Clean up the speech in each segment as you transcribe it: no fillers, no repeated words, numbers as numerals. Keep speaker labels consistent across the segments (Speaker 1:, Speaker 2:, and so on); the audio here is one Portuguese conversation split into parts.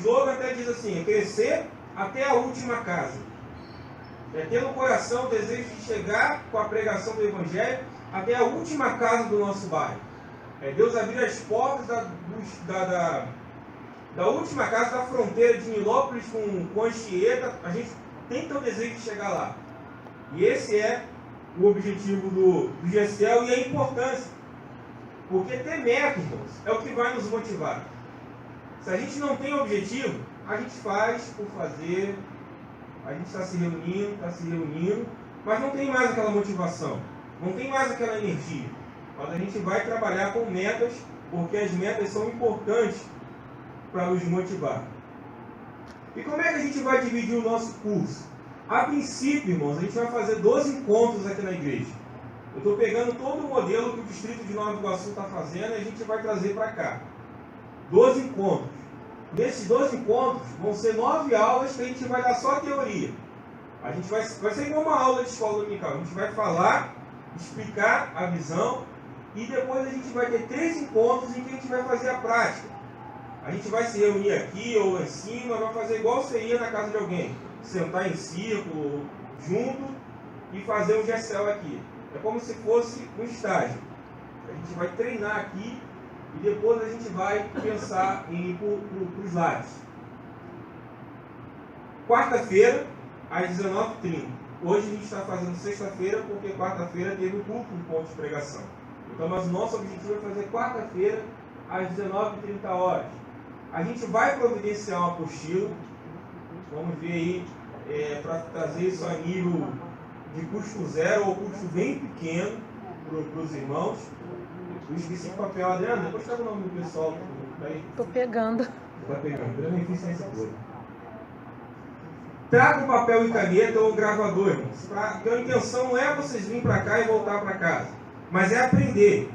Speaker 1: slogan até diz assim: crescer até a última casa. É ter no coração o desejo de chegar com a pregação do Evangelho até a última casa do nosso bairro. É Deus abrir as portas da última casa da fronteira de Nilópolis com Anchieta. A gente tem que ter o desejo de chegar lá. E esse é o objetivo do GECEL e a importância. Porque ter meta, irmãos, é o que vai nos motivar. Se a gente não tem objetivo, a gente faz por fazer, a gente está se reunindo, mas não tem mais aquela motivação, não tem mais aquela energia. Mas a gente vai trabalhar com metas, porque as metas são importantes para nos motivar. E como é que a gente vai dividir o nosso curso? A princípio, irmãos, a gente vai fazer 12 encontros aqui na igreja. Eu estou pegando todo o modelo que o Distrito de Nova Iguaçu está fazendo e a gente vai trazer para cá. 12 encontros. Nesses 12 encontros vão ser 9 aulas que a gente vai dar só a teoria. A gente vai ser igual uma aula de escola dominical. A gente vai falar, explicar a visão e depois a gente vai ter 3 encontros em que a gente vai fazer a prática. A gente vai se reunir aqui ou lá em cima, vai fazer igual você ia na casa de alguém. Sentar em círculo, junto e fazer um GECEL aqui. É como se fosse um estágio. A gente vai treinar aqui e depois a gente vai pensar em ir para os lares. Quarta-feira, às 19h30. Hoje a gente está fazendo sexta-feira porque quarta-feira teve o culto do ponto de pregação. Então, mas o nosso objetivo é fazer quarta-feira, às 19h30. A gente vai providenciar uma apostila. Vamos ver aí, para trazer isso a nível de custo zero ou custo bem pequeno para os irmãos. Eu esqueci de papel, Adriana, depois traga o nome do pessoal.
Speaker 2: Estou pegando.
Speaker 1: Está pegando, grande eficiência toda. Traga um papel e caneta ou um gravador, irmãos. Porque a intenção não é vocês virem para cá e voltar para casa, mas é aprender,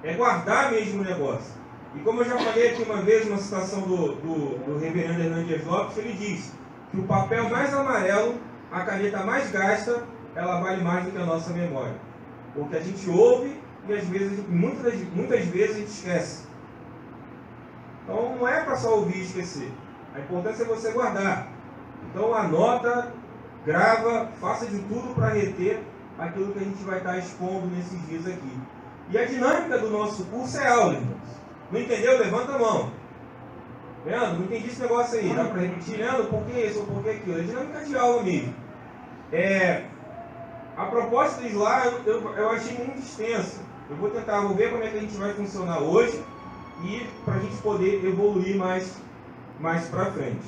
Speaker 1: é guardar mesmo o negócio. E como eu já falei aqui uma vez, numa citação do reverendo Hernandes Lopes, ele diz que o papel mais amarelo, a caneta mais gasta, ela vale mais do que a nossa memória. Porque a gente ouve e às vezes, muitas vezes a gente esquece. Então não é para só ouvir e esquecer. A importância é você guardar. Então anota, grava, faça de tudo para reter aquilo que a gente vai estar expondo nesses dias aqui. E a dinâmica do nosso curso é aula, irmãos. Não entendeu? Levanta a mão. Leandro, não entendi esse negócio aí. Dá para repetir, Leandro? Por que isso ou por que aquilo? É dinâmica de aula mesmo. A proposta de lá eu achei muito extensa. Eu vou ver como é que a gente vai funcionar hoje e para a gente poder evoluir mais para frente.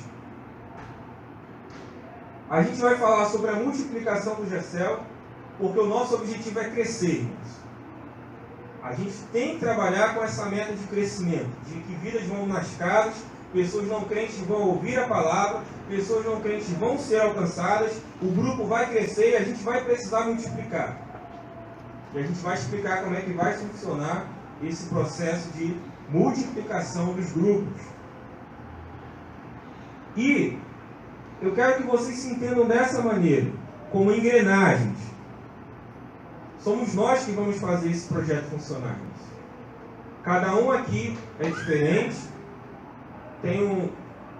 Speaker 1: A gente vai falar sobre a multiplicação do GECEL, porque o nosso objetivo é crescer, irmãos. A gente tem que trabalhar com essa meta de crescimento, de que vidas vão nas casas, pessoas não crentes vão ouvir a palavra, pessoas não crentes vão ser alcançadas, o grupo vai crescer e a gente vai precisar multiplicar. E a gente vai explicar como é que vai funcionar esse processo de multiplicação dos grupos. E eu quero que vocês se entendam dessa maneira, como engrenagens. Somos nós que vamos fazer esse projeto funcionar. Cada um aqui é diferente,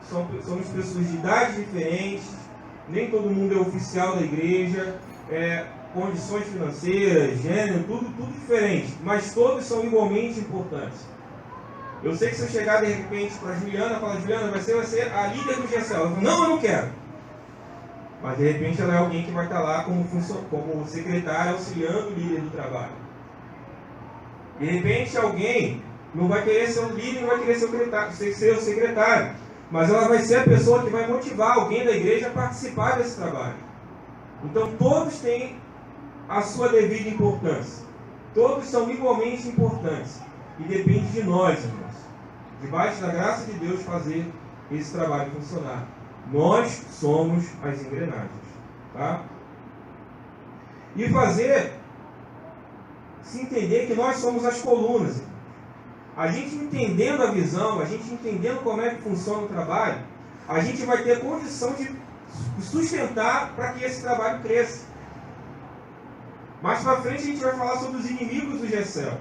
Speaker 1: somos pessoas de idades diferentes, nem todo mundo é oficial da igreja, condições financeiras, gênero, tudo diferente, mas todos são igualmente importantes. Eu sei que se eu chegar de repente para a Juliana e falar, Juliana, vai ser a líder do GECEL, ela fala, não, eu não quero. Mas de repente ela é alguém que vai estar lá como secretária, auxiliando o líder do trabalho. De repente alguém não vai querer ser o líder, não vai querer ser o secretário. Mas ela vai ser a pessoa que vai motivar alguém da igreja a participar desse trabalho. Então todos têm a sua devida importância. Todos são igualmente importantes. E depende de nós, irmãos, debaixo da graça de Deus, fazer esse trabalho funcionar. Nós somos as engrenagens, tá? E se entender que nós somos as colunas. A gente entendendo a visão, a gente entendendo como é que funciona o trabalho, a gente vai ter a condição de sustentar para que esse trabalho cresça. Mais para frente a gente vai falar sobre os inimigos do GECEL.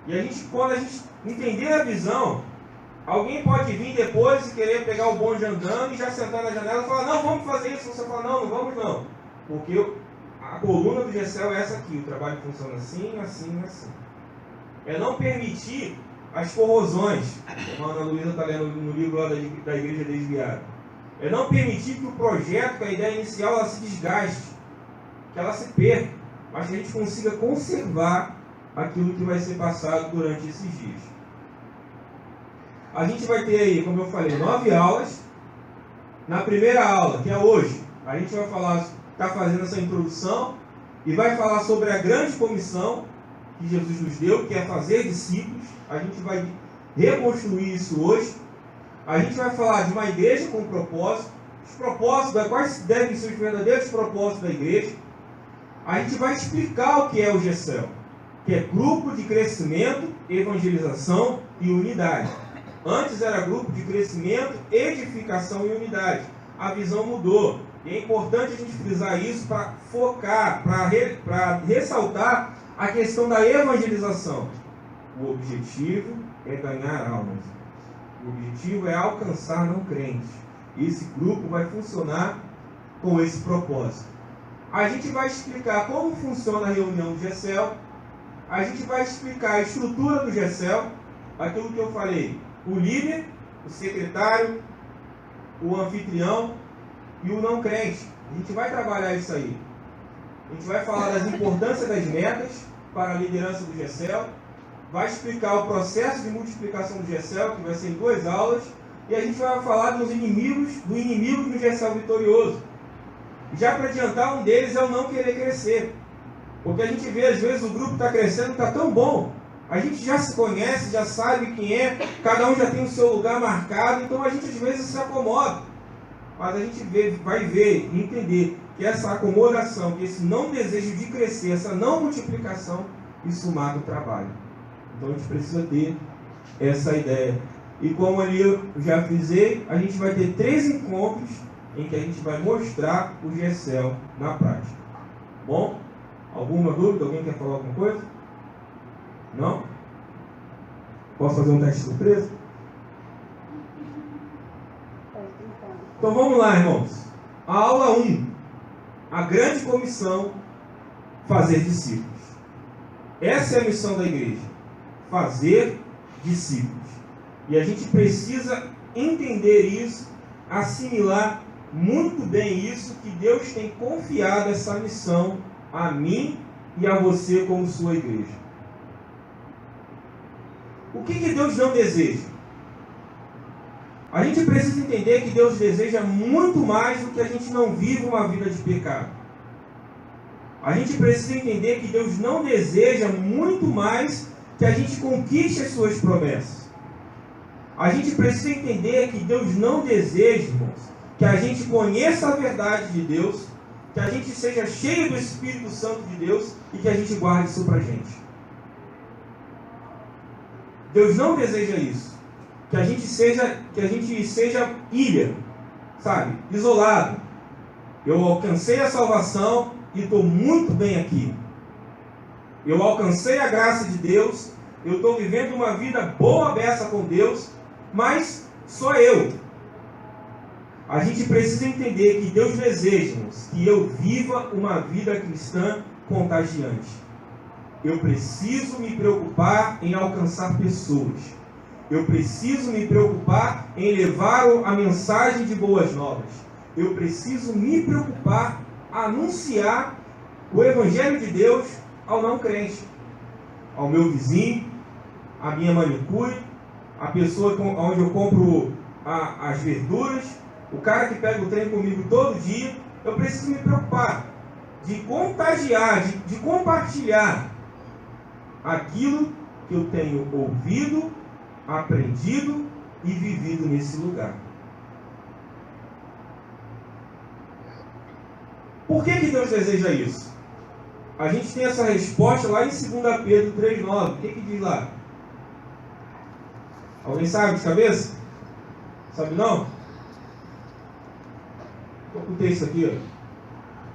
Speaker 1: E quando a gente entender a visão, Alguém pode vir depois e querer pegar o bonde andando e já sentar na janela e falar, não, vamos fazer isso. Você fala, não, não vamos não. Porque a coluna do GECEL é essa aqui, o trabalho funciona assim, assim, assim. É não permitir as corrosões, como a Ana Luísa está lendo no livro lá da Igreja Desviada. É não permitir que o projeto, que a ideia inicial, ela se desgaste, que ela se perca, mas que a gente consiga conservar aquilo que vai ser passado durante esses dias. A gente vai ter aí, como eu falei, 9 aulas. Na primeira aula, que é hoje, a gente vai falar, está fazendo essa introdução e vai falar sobre a grande comissão que Jesus nos deu, que é fazer discípulos. A gente vai reconstruir isso hoje. A gente vai falar de uma igreja com propósito, os propósitos, quais devem ser os verdadeiros propósitos da igreja. A gente vai explicar o que é o GECEL, que é grupo de crescimento, evangelização e unidade. Antes era grupo de crescimento, edificação e unidade. A visão mudou. E é importante a gente frisar isso para focar, para ressaltar a questão da evangelização. O objetivo é ganhar almas. O objetivo é alcançar não crentes. E esse grupo vai funcionar com esse propósito. A gente vai explicar como funciona a reunião do GECEL. A gente vai explicar a estrutura do GECEL, aquilo que eu falei. O líder, o secretário, o anfitrião e o não crente. A gente vai trabalhar isso aí. A gente vai falar das importâncias das metas para a liderança do GECEL. Vai explicar o processo de multiplicação do GECEL, que vai ser em 2 aulas. E a gente vai falar dos inimigos, do inimigo do GECEL vitorioso. Já para adiantar, um deles é o não querer crescer. Porque a gente vê, às vezes, o grupo está crescendo, está tão bom. A gente já se conhece, já sabe quem é, cada um já tem o seu lugar marcado, então a gente às vezes se acomoda. Mas a gente vai ver e entender que essa acomodação, que esse não desejo de crescer, essa não multiplicação, isso mata o trabalho. Então a gente precisa ter essa ideia. E como ali eu já frisei, a gente vai ter 3 encontros em que a gente vai mostrar o GECEL na prática. Bom? Alguma dúvida? Alguém quer falar alguma coisa? Não? Posso fazer um teste surpresa? Então vamos lá, irmãos. A aula 1. A grande comissão, fazer discípulos. Essa é a missão da igreja. Fazer discípulos. E a gente precisa entender isso, assimilar muito bem isso, que Deus tem confiado essa missão a mim e a você como sua igreja. O que Deus não deseja? A gente precisa entender que Deus deseja muito mais do que a gente não vive uma vida de pecado. A gente precisa entender que Deus não deseja muito mais que a gente conquiste as suas promessas. A gente precisa entender que Deus não deseja, irmãos, que a gente conheça a verdade de Deus, que a gente seja cheio do Espírito Santo de Deus e que a gente guarde isso para a gente. Deus não deseja isso. Que a gente seja ilha, sabe? Isolado. Eu alcancei a salvação e estou muito bem aqui. Eu alcancei a graça de Deus, eu estou vivendo uma vida boa beça com Deus, mas sou eu. A gente precisa entender que Deus deseja que eu viva uma vida cristã contagiante. Eu preciso me preocupar em alcançar pessoas. Eu preciso me preocupar em levar a mensagem de boas novas. Eu preciso me preocupar em anunciar o Evangelho de Deus ao não crente, ao meu vizinho, à minha manicure, a pessoa onde eu compro as verduras, o cara que pega o trem comigo todo dia. Eu preciso me preocupar de contagiar, de compartilhar aquilo que eu tenho ouvido, aprendido e vivido nesse lugar. Por que Deus deseja isso? A gente tem essa resposta lá em 2 Pedro 3,9. O que diz lá? Alguém sabe de cabeça? Sabe não? Vou escutar isso aqui.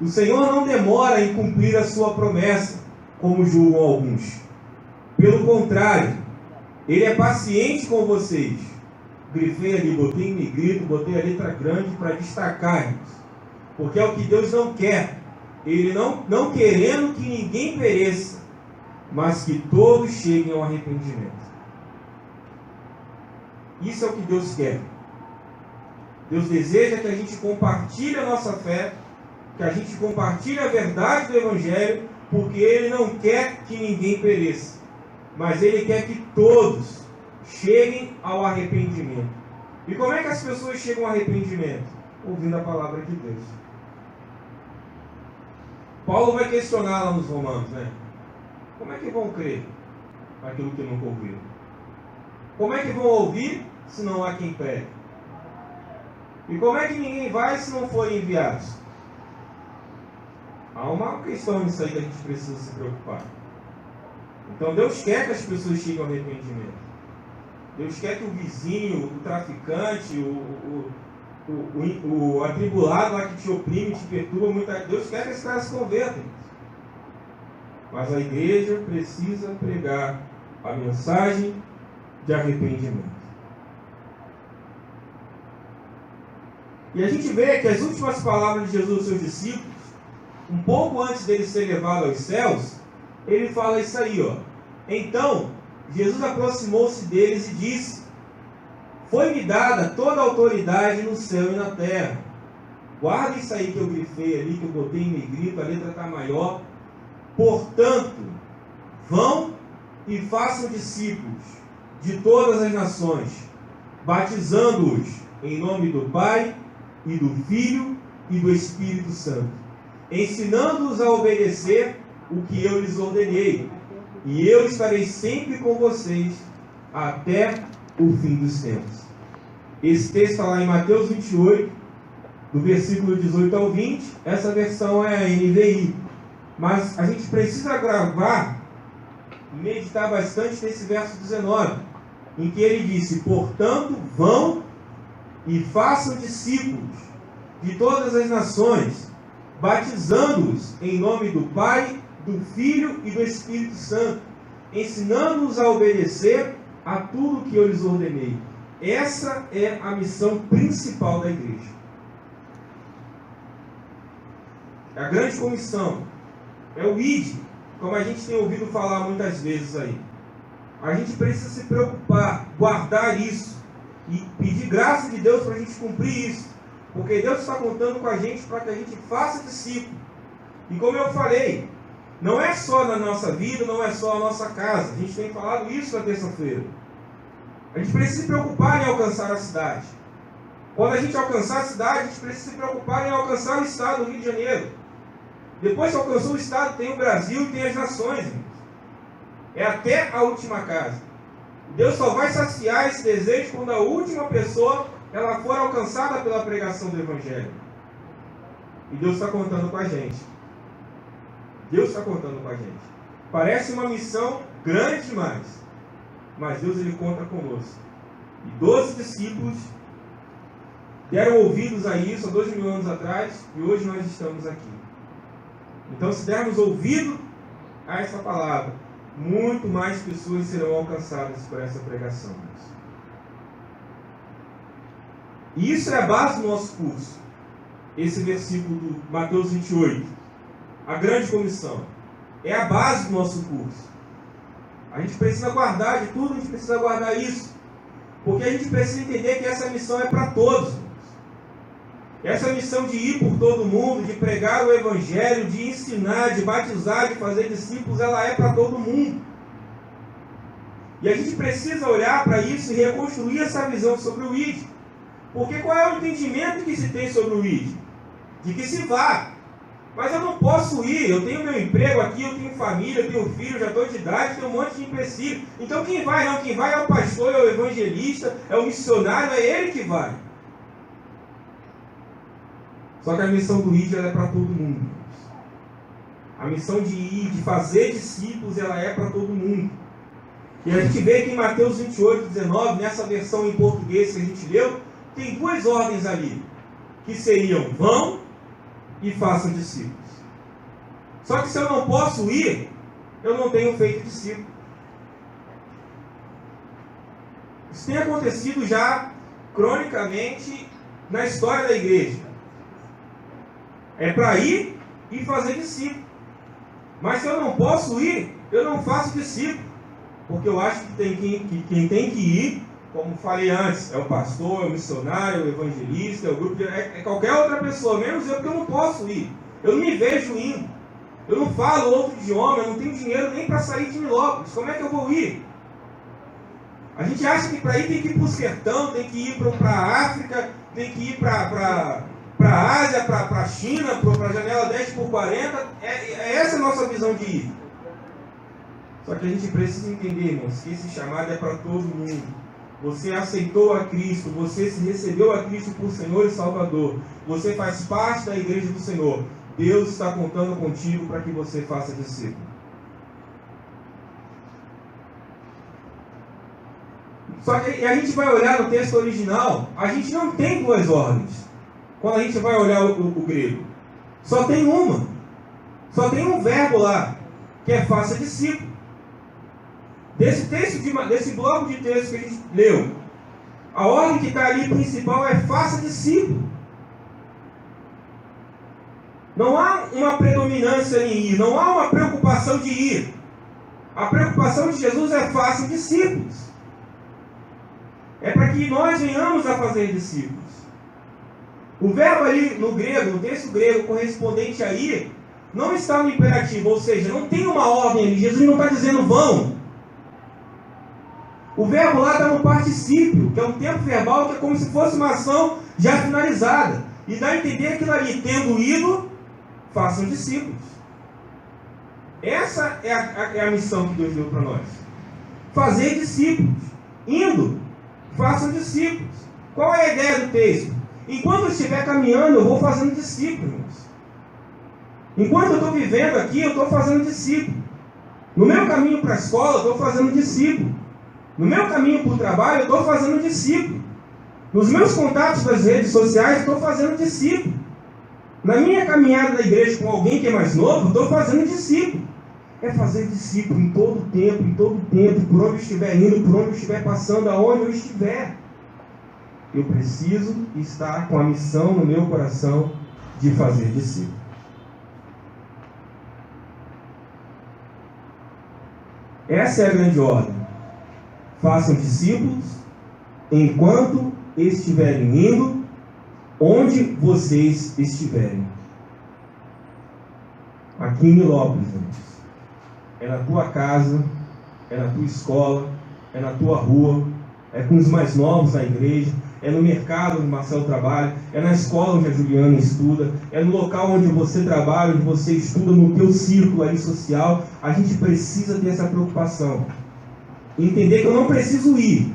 Speaker 1: Ó. O Senhor não demora em cumprir a sua promessa, como julgam alguns. Pelo contrário, Ele é paciente com vocês, grifei ali, botei em negrito, botei a letra grande para destacar isso. Porque é o que Deus não quer. Ele não querendo que ninguém pereça, mas que todos cheguem ao arrependimento. Isso é o que Deus quer. Deus deseja que a gente compartilhe a nossa fé, que a gente compartilhe a verdade do Evangelho, porque Ele não quer que ninguém pereça, mas Ele quer que todos cheguem ao arrependimento. E como é que as pessoas chegam ao arrependimento? Ouvindo a palavra de Deus. Paulo vai questionar lá nos Romanos, né? Como é que vão crer naquilo que nunca ouviram? Como é que vão ouvir se não há quem pregue? E como é que ninguém vai se não forem enviados? Há uma questão nisso aí que a gente precisa se preocupar. Então Deus quer que as pessoas cheguem ao arrependimento. Deus quer que o vizinho, o traficante, o atribulado lá que te oprime, te perturba, Deus quer que esse cara se converta. Mas a igreja precisa pregar a mensagem de arrependimento. E a gente vê que as últimas palavras de Jesus aos seus discípulos, um pouco antes dele ser levado aos céus, ele fala isso aí, ó. Então, Jesus aproximou-se deles e disse: foi-me dada toda a autoridade no céu e na terra. Guarda isso aí que eu grifei ali, que eu botei em negrito, a letra está maior. Portanto, vão e façam discípulos de todas as nações, batizando-os em nome do Pai, e do Filho, e do Espírito Santo, ensinando-os a obedecer o que eu lhes ordenei. E eu estarei sempre com vocês até o fim dos tempos. Esse texto está lá em Mateus 28, do versículo 18 ao 20. Essa versão é a NVI. Mas a gente precisa gravar e meditar bastante nesse verso 19, em que ele disse: portanto, vão e façam discípulos de todas as nações, batizando-os em nome do Pai, do Filho e do Espírito Santo, ensinando-os a obedecer a tudo que eu lhes ordenei. Essa é a missão principal da igreja. A grande comissão é o ID, como a gente tem ouvido falar muitas vezes aí. A gente precisa se preocupar, guardar isso e pedir graça de Deus para a gente cumprir isso, porque Deus está contando com a gente para que a gente faça discípulo. E como eu falei, não é só na nossa vida, não é só a nossa casa. A gente tem falado isso na terça-feira. A gente precisa se preocupar em alcançar a cidade. Quando a gente alcançar a cidade, a gente precisa se preocupar em alcançar o estado do Rio de Janeiro. Depois que alcançou o estado, tem o Brasil e tem as nações. É até a última casa. Deus só vai saciar esse desejo quando a última pessoa ela for alcançada pela pregação do Evangelho. E Deus está contando com a gente. Deus está contando com a gente. Parece uma missão grande demais, mas Deus ele conta conosco. E 12 discípulos deram ouvidos a isso há 2.000 anos atrás, e hoje nós estamos aqui. Então, se dermos ouvido a essa palavra, muito mais pessoas serão alcançadas por essa pregação. E isso é a base do nosso curso. Esse versículo do Mateus 28. A grande comissão. É a base do nosso curso. A gente precisa guardar de tudo, a gente precisa guardar isso. Porque a gente precisa entender que essa missão é para todos. Essa missão de ir por todo mundo, de pregar o Evangelho, de ensinar, de batizar, de fazer discípulos, ela é para todo mundo. E a gente precisa olhar para isso e reconstruir essa visão sobre o ID. Porque qual é o entendimento que se tem sobre o ID? De que se vá. Mas eu não posso ir, eu tenho meu emprego aqui, eu tenho família, eu tenho filho, já estou de idade, tenho um monte de empecilho. Então quem vai não? Quem vai é o pastor, é o evangelista, é o missionário, é ele que vai. Só que a missão do ID ela é para todo mundo. A missão de ir, de fazer discípulos, ela é para todo mundo. E a gente vê que em Mateus 28, 19, nessa versão em português que a gente leu, tem duas ordens ali, que seriam: vão e façam discípulos. Só que se eu não posso ir, eu não tenho feito discípulo. Isso tem acontecido já cronicamente na história da igreja. É para ir e fazer discípulo. Mas se eu não posso ir, eu não faço discípulo. Porque eu acho que quem tem que ir, como falei antes, é o pastor, é o missionário, é o evangelista, é o grupo, é qualquer outra pessoa, menos eu, porque eu não posso ir. Eu não me vejo indo. Eu não falo outro idioma, eu não tenho dinheiro nem para sair de Nilópolis. Como é que eu vou ir? A gente acha que para ir tem que ir para o sertão, tem que ir para a África, tem que ir para a Ásia, para a China, para a janela 10x40. É essa a nossa visão de ir. Só que a gente precisa entender, irmãos, que esse chamado é para todo mundo. Você aceitou a Cristo, você se recebeu a Cristo por Senhor e Salvador. Você faz parte da igreja do Senhor. Deus está contando contigo para que você faça discípulo. Só que a gente vai olhar no texto original, a gente não tem duas ordens. Quando a gente vai olhar o grego, só tem uma. Só tem um verbo lá, que é faça discípulo. Desse bloco de texto que a gente leu, a ordem que está ali principal é faça discípulo. Não há uma predominância em ir, não há uma preocupação de ir. A preocupação de Jesus é faça discípulos. É para que nós venhamos a fazer discípulos. O verbo ali no grego, no texto grego correspondente a ir, não está no imperativo, ou seja, não tem uma ordem ali. Jesus não está dizendo vão. O verbo lá está no particípio, que é um tempo verbal que é como se fosse uma ação já finalizada. E dá a entender aquilo ali, tendo ido, façam discípulos. Essa é a missão que Deus deu para nós. Fazer discípulos. Indo, façam discípulos. Qual é a ideia do texto? Enquanto eu estiver caminhando, eu vou fazendo discípulos. Enquanto eu estou vivendo aqui, eu estou fazendo discípulo. No meu caminho para a escola, eu estou fazendo discípulo. No meu caminho para o trabalho, eu estou fazendo discípulo. Nos meus contatos das redes sociais, estou fazendo discípulo. Na minha caminhada da igreja com alguém que é mais novo, estou fazendo discípulo. É fazer discípulo em todo tempo, por onde eu estiver indo, por onde eu estiver passando, aonde eu estiver. Eu preciso estar com a missão no meu coração de fazer discípulo. Essa é a grande ordem. Façam discípulos enquanto estiverem indo, onde vocês estiverem. Aqui em Nilópolis, irmãos. É na tua casa, é na tua escola, é na tua rua, é com os mais novos na igreja, é no mercado onde o Marcelo trabalha, é na escola onde a Juliana estuda, é no local onde você trabalha, onde você estuda, no teu círculo ali social. A gente precisa ter essa preocupação. Entender que eu não preciso ir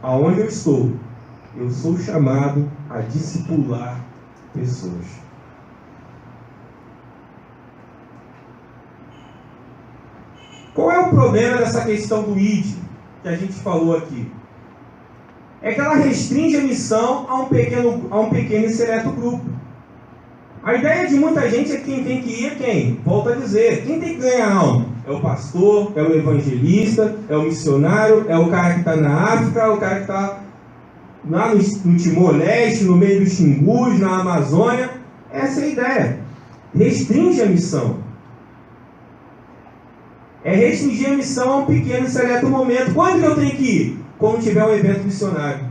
Speaker 1: aonde eu estou. Eu sou chamado a discipular pessoas. Qual é o problema dessa questão do ID que a gente falou aqui? É que ela restringe a missão a um pequeno e seleto grupo. A ideia de muita gente é que quem tem que ir é quem? Volto a dizer, quem tem que ganhar alma? É o pastor, é o evangelista, é o missionário, é o cara que está na África, é o cara que está lá no Timor-Leste, no meio dos Xingus, na Amazônia. Essa é a ideia. Restringe a missão. É restringir a missão a um pequeno e seleto momento. Quando que eu tenho que ir? Quando tiver um evento missionário.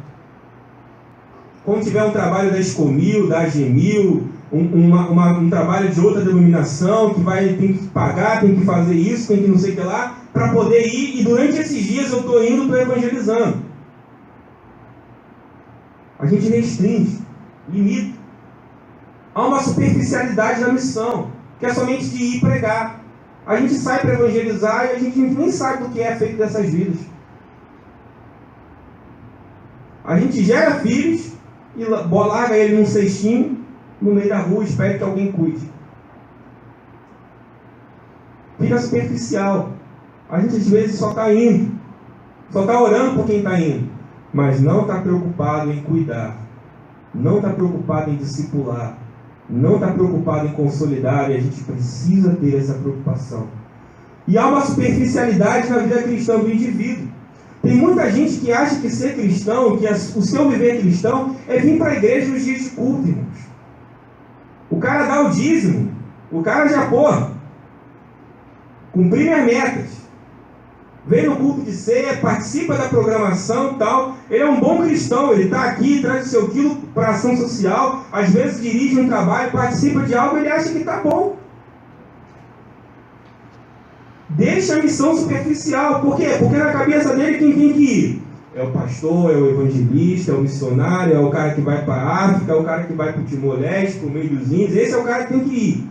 Speaker 1: Quando tiver um trabalho da Escomil, da AGMIL, um trabalho de outra denominação, que tem que pagar, tem que fazer isso, tem que não sei o que lá, para poder ir, e durante esses dias eu estou indo, estou evangelizando. A gente restringe, limita. Há uma superficialidade na missão, que é somente de ir pregar. A gente sai para evangelizar e a gente nem sabe do que é feito dessas vidas. A gente gera filhos e larga ele num cestinho no meio da rua, espera que alguém cuide. Fica superficial. A gente às vezes só está indo, só está orando por quem está indo, mas não está preocupado em cuidar, não está preocupado em discipular, não está preocupado em consolidar, e a gente precisa ter essa preocupação. E há uma superficialidade na vida cristã do indivíduo. Tem muita gente que acha que ser cristão, que o seu viver cristão é vir para a igreja nos dias de culto, irmãos. O cara dá o dízimo, o cara já, cumprir minhas metas. Vem no culto de ceia, participa da programação e tal. Ele é um bom cristão, ele está aqui, traz o seu quilo para ação social, às vezes dirige um trabalho, participa de algo, ele acha que está bom. Deixa a missão superficial. Por quê? Porque na cabeça dele quem tem que ir? É o pastor, é o evangelista, é o missionário, é o cara que vai para a África, é o cara que vai para o Timor-Leste, para o meio dos índios. Esse é o cara que tem que ir.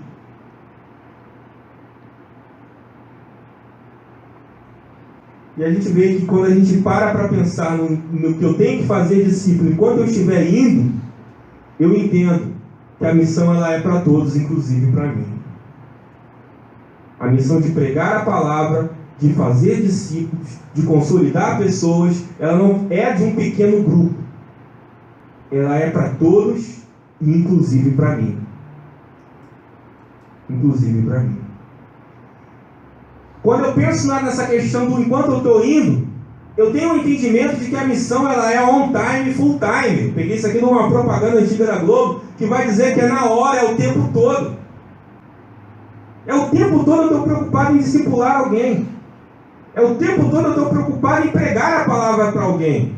Speaker 1: E a gente vê que quando a gente para pensar no que eu tenho que fazer discípulo, enquanto eu estiver indo, eu entendo que a missão ela é para todos, inclusive para mim. A missão de pregar a palavra, de fazer discípulos, de consolidar pessoas, ela não é de um pequeno grupo. Ela é para todos, inclusive para mim. Inclusive para mim. Quando eu penso nessa questão do enquanto eu estou indo, eu tenho um entendimento de que a missão ela é on time, full time. Eu peguei isso aqui de uma propaganda antiga da Globo, que vai dizer que é na hora, é o tempo todo. É o tempo todo eu estou preocupado em discipular alguém. É o tempo todo eu estou preocupado em pregar a palavra para alguém.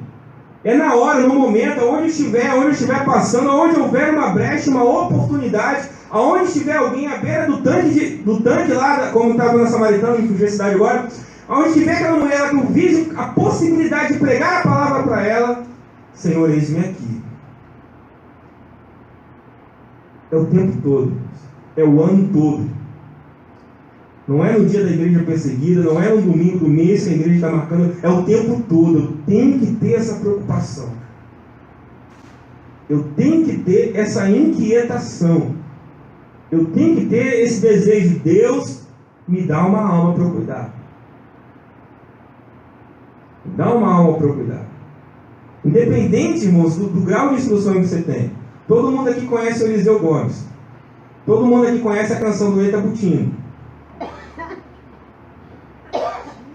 Speaker 1: É na hora, no momento, onde eu estiver passando, onde houver uma brecha, uma oportunidade, aonde estiver alguém à beira do tanque lá, como estava na Samaritana, me fugiu a cidade agora, aonde estiver aquela mulher que eu vejo a possibilidade de pregar a palavra para ela, Senhor, eis-me aqui. É o tempo todo, é o ano todo. Não é no dia da igreja perseguida, não é no domingo do mês que a igreja está marcando, é o tempo todo. Eu tenho que ter essa preocupação. Eu tenho que ter essa inquietação. Eu tenho que ter esse desejo de Deus me dá uma alma para eu cuidar. Me dá uma alma para eu cuidar. Independente, irmãos, do grau de instrução que você tem. Todo mundo aqui conhece o Eliseu Gomes. Todo mundo aqui conhece a canção do Eita Butino.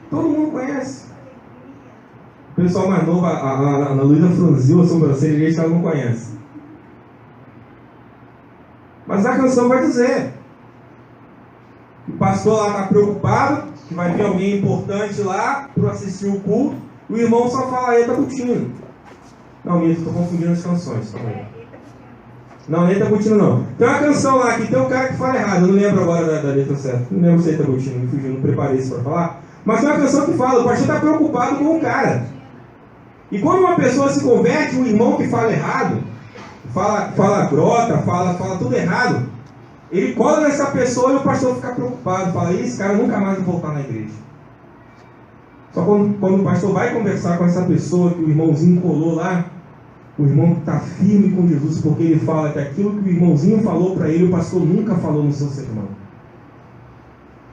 Speaker 1: Todo mundo conhece. O pessoal mais novo, a Ana Luísa franziu a sobrancelha e que ela não conhece. Mas a canção vai dizer: o pastor lá está preocupado, que vai vir alguém importante lá para assistir o culto, o irmão só fala Eita Butino. Não, minha, estou confundindo as canções também. Não, Eita Butino não. Tem uma canção lá que tem um cara que fala errado, eu não lembro agora da letra certa. Não lembro se é Eita Butino, me fugiu, não preparei isso para falar. Mas tem uma canção que fala, o pastor está preocupado com o cara. E quando uma pessoa se converte, um irmão que fala errado, fala grota, fala tudo errado, ele cola nessa pessoa e o pastor fica preocupado, fala, esse cara nunca mais vai voltar na igreja. Só quando o pastor vai conversar com essa pessoa que o irmãozinho colou lá, o irmão está firme com Jesus, porque ele fala que aquilo que o irmãozinho falou para ele, o pastor nunca falou no seu sermão.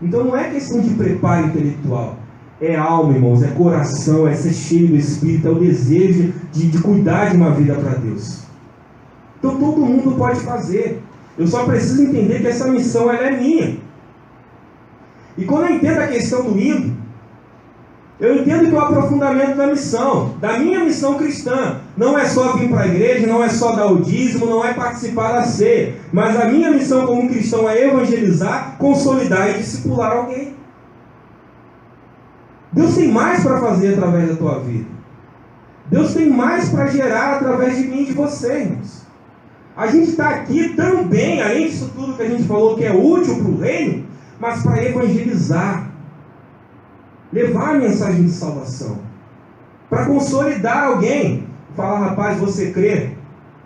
Speaker 1: Então não é questão de preparo intelectual, é alma, irmãos, é coração, é ser cheio do Espírito, é o desejo de cuidar de uma vida para Deus. Então todo mundo pode fazer, eu só preciso entender que essa missão ela é minha. E quando eu entendo a questão do indo, eu entendo que o aprofundamento da missão, da minha missão cristã, não é só vir para a igreja, não é só dar o dízimo, não é participar da ceia, mas a minha missão como cristão é evangelizar, consolidar e discipular alguém. Deus tem mais para fazer através da tua vida. Deus tem mais para gerar através de mim e de você, irmãos. A gente está aqui também, além disso tudo que a gente falou que é útil para o reino, mas para evangelizar. Levar a mensagem de salvação. Para consolidar alguém. Falar, rapaz, você crê?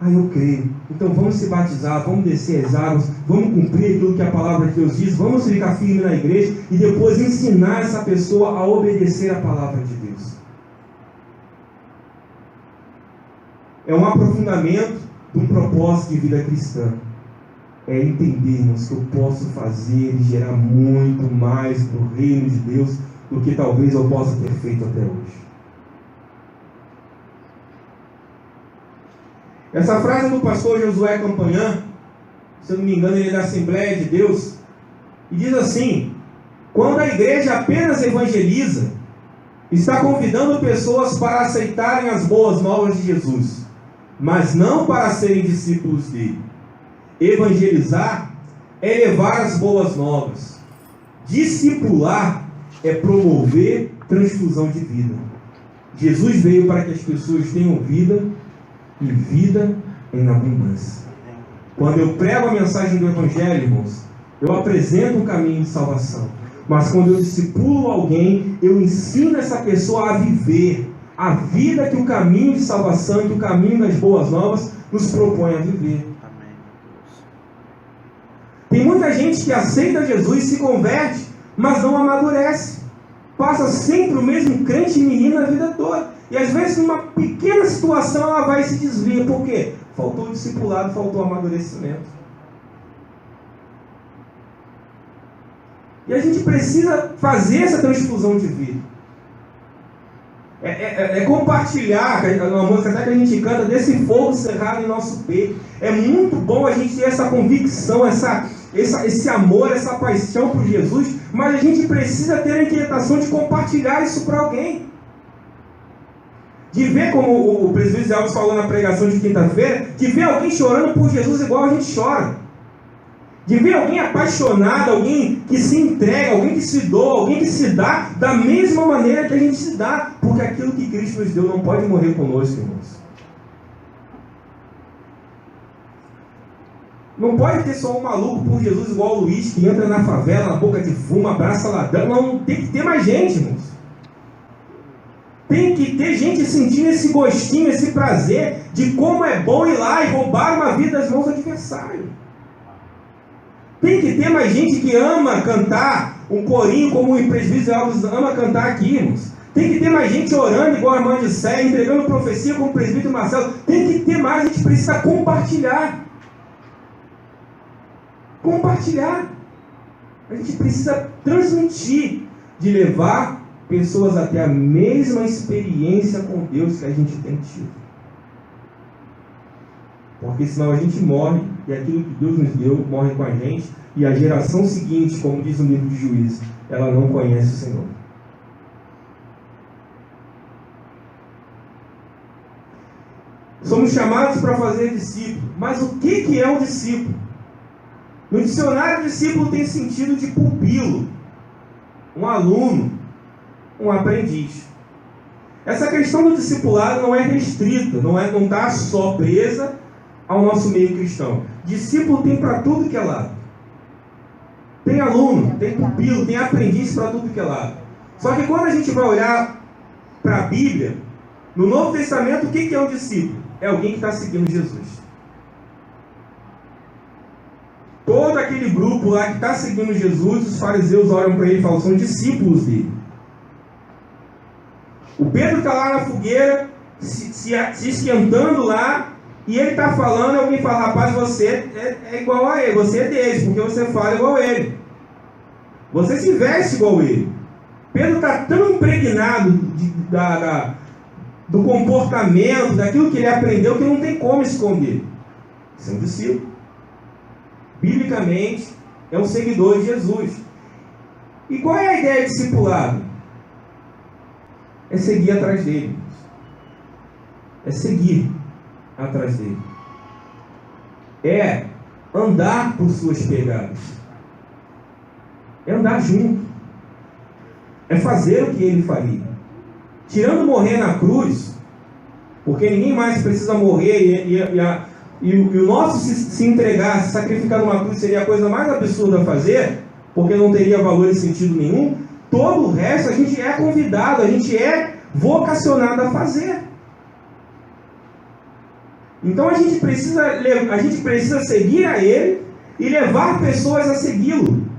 Speaker 1: Ah, eu creio. Então vamos se batizar, vamos descer as águas, vamos cumprir aquilo que a palavra de Deus diz, vamos ficar firme na igreja e depois ensinar essa pessoa a obedecer a palavra de Deus. É um aprofundamento de um propósito de vida cristã. É entendermos que eu posso fazer e gerar muito mais para o reino de Deus do que talvez eu possa ter feito até hoje. Essa frase do pastor Josué Campanhã, se eu não me engano, ele é da Assembleia de Deus, e diz assim: quando a igreja apenas evangeliza, está convidando pessoas para aceitarem as boas novas de Jesus, mas não para serem discípulos dele. Evangelizar é levar as boas novas. Discipular é promover transfusão de vida. Jesus veio para que as pessoas tenham vida e vida em abundância. Quando eu prego a mensagem do Evangelho, irmãos, eu apresento o caminho de salvação. Mas quando eu discipulo alguém, eu ensino essa pessoa a viver a vida que o caminho de salvação, que o caminho das boas novas nos propõe a viver. Tem muita gente que aceita Jesus, se converte, mas não amadurece. Passa sempre o mesmo crente menino a vida toda. E às vezes, numa pequena situação, ela vai e se desvia. Por quê? Faltou o discipulado, faltou o amadurecimento. E a gente precisa fazer essa transfusão de vida. É compartilhar, uma música até que a gente canta, desse fogo cerrado em nosso peito. É muito bom a gente ter essa convicção, esse amor, essa paixão por Jesus, mas a gente precisa ter a inquietação de compartilhar isso para alguém. De ver, como o presbítero Alves falou na pregação de quinta-feira, de ver alguém chorando por Jesus igual a gente chora. De ver alguém apaixonado, alguém que se entrega, alguém que se doa, alguém que se dá da mesma maneira que a gente se dá. Porque aquilo que Cristo nos deu não pode morrer conosco, irmãos. Não pode ter só um maluco por Jesus igual o Luiz, que entra na favela, na boca de fumo, abraça ladrão. Não, tem que ter mais gente, irmãos. Tem que ter gente sentindo esse gostinho, esse prazer de como é bom ir lá e roubar uma vida das mãos do adversário. Tem que ter mais gente que ama cantar um corinho como o presbítero Alves ama cantar aqui, irmãos. Tem que ter mais gente orando igual a irmã de Sé, entregando profecia como o presbítero Marcelo. Tem que ter mais, a gente precisa compartilhar. Compartilhar. A gente precisa transmitir, de levar pessoas a ter a mesma experiência com Deus que a gente tem tido. Porque senão a gente morre, e aquilo que Deus nos deu morre com a gente, e a geração seguinte, como diz o livro de Juízes, ela não conhece o Senhor. Somos chamados para fazer discípulo. Mas o que é um discípulo? No dicionário, discípulo tem sentido de pupilo, um aluno, um aprendiz. Essa questão do discipulado não é restrita, não está só presa ao nosso meio cristão. Discípulo tem para tudo que é lado. Tem aluno, tem pupilo, tem aprendiz para tudo que é lado. Só que quando a gente vai olhar para a Bíblia, no Novo Testamento, o que é um discípulo? É alguém que está seguindo Jesus. Todo aquele grupo lá que está seguindo Jesus, os fariseus olham para ele e falam, são discípulos dele. O Pedro está lá na fogueira, se esquentando lá, e ele está falando, e alguém fala, rapaz, você é igual a ele, você é deles, porque você fala igual a ele. Você se veste igual a ele. Pedro está tão impregnado do comportamento, daquilo que ele aprendeu, que não tem como esconder. Isso é um discípulo. Biblicamente, é um seguidor de Jesus. E qual é a ideia de discipulado? É seguir atrás dele. É seguir atrás dele. É andar por suas pegadas. É andar junto. É fazer o que ele faria. Tirando morrer na cruz, porque ninguém mais precisa morrer e o nosso se entregar, se sacrificar numa cruz seria a coisa mais absurda a fazer, porque não teria valor e sentido nenhum. Todo o resto a gente é convidado, a gente é vocacionado a fazer. Então a gente precisa seguir a Ele e levar pessoas a segui-lo.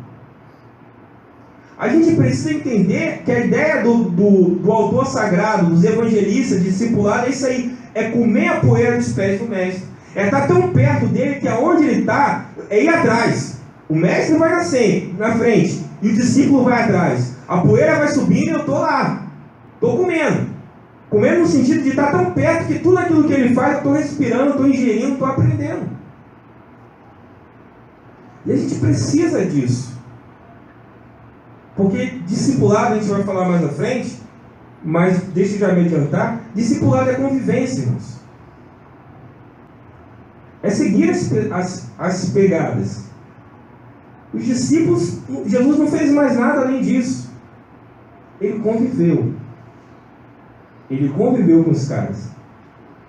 Speaker 1: A gente precisa entender que a ideia do autor sagrado, dos evangelistas, discipulado, é isso aí, é comer a poeira dos pés do mestre. É estar tão perto dele que aonde ele está, é ir atrás. O mestre vai na frente e o discípulo vai atrás. A poeira vai subindo e eu estou lá. Estou comendo. Comendo no sentido de estar tão perto que tudo aquilo que ele faz, eu estou respirando, estou ingerindo, estou aprendendo. E a gente precisa disso. Porque discipulado, a gente vai falar mais à frente, mas deixa eu já me adiantar, discipulado é convivência, irmãos. É seguir as pegadas. Os discípulos, Jesus não fez mais nada além disso. Ele conviveu. Ele conviveu com os caras.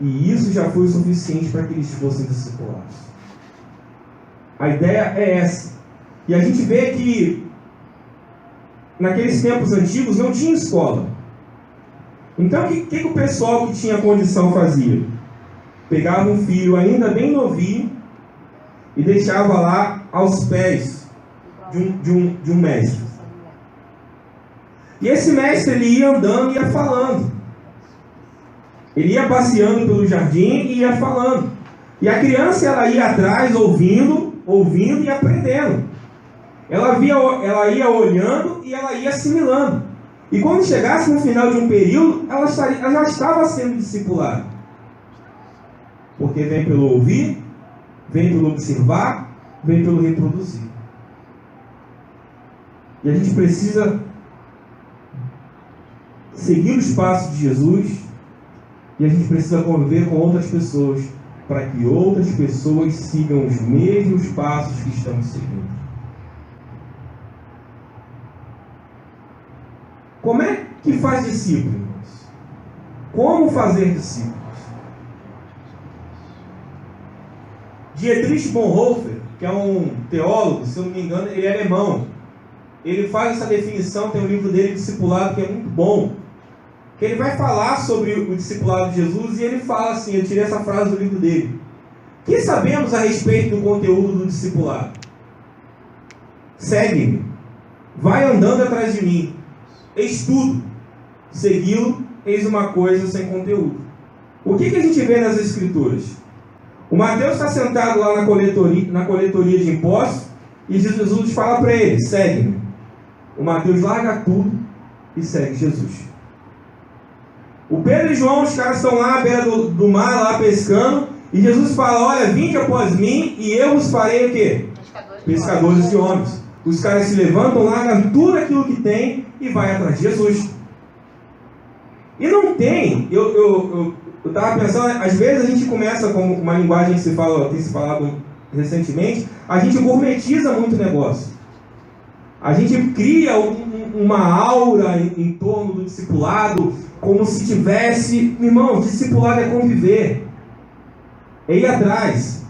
Speaker 1: E isso já foi o suficiente para que eles fossem discipulados. A ideia é essa. E a gente vê que naqueles tempos antigos não tinha escola. Então o que o pessoal que tinha condição fazia? Pegava um filho ainda bem novinho e deixava lá aos pés de um mestre. E esse mestre ele ia andando e ia falando. Ele ia passeando pelo jardim e ia falando. E a criança ela ia atrás ouvindo e aprendendo. Ela ia olhando e ela ia assimilando. E quando chegasse no final de um período, ela já estava sendo discipulada. Porque vem pelo ouvir, vem pelo observar, vem pelo reproduzir. E a gente precisa seguir os passos de Jesus e a gente precisa conviver com outras pessoas para que outras pessoas sigam os mesmos passos que estamos seguindo. Como é que faz discípulos? Como fazer discípulos? Dietrich Bonhoeffer, que é um teólogo, se eu não me engano, ele é alemão. Ele faz essa definição, tem um livro dele, Discipulado, que é muito bom. Que ele vai falar sobre o discipulado de Jesus e ele fala assim, eu tirei essa frase do livro dele. O que sabemos a respeito do conteúdo do discipulado? Segue-me. Vai andando atrás de mim. Estudo. Segui-lo, eis uma coisa sem conteúdo. O que a gente vê nas Escrituras? O Mateus está sentado lá na coletoria de impostos e Jesus fala para ele, segue-me. O Mateus larga tudo e segue Jesus. O Pedro e João, os caras estão lá à beira do mar, lá pescando, e Jesus fala, olha, vinde após mim e eu vos farei o quê? Pescadores de homens. Os caras se levantam, largam tudo aquilo que tem e vai atrás de Jesus. E não tem, eu estava pensando, às vezes a gente começa com uma linguagem que tem se falado recentemente, a gente gourmetiza muito o negócio. A gente cria uma aura em torno do discipulado, como se tivesse... Irmão, discipulado é conviver. É ir atrás.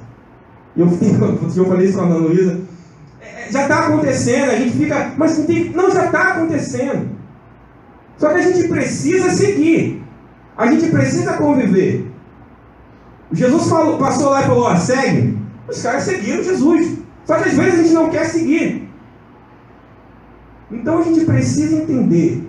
Speaker 1: Eu falei isso com a Ana Luísa. Já está acontecendo, a gente fica... Mas não, já está acontecendo. Só que a gente precisa seguir. A gente precisa conviver. Jesus passou lá e falou, segue. Os caras seguiram Jesus. Só que às vezes a gente não quer seguir. Então a gente precisa entender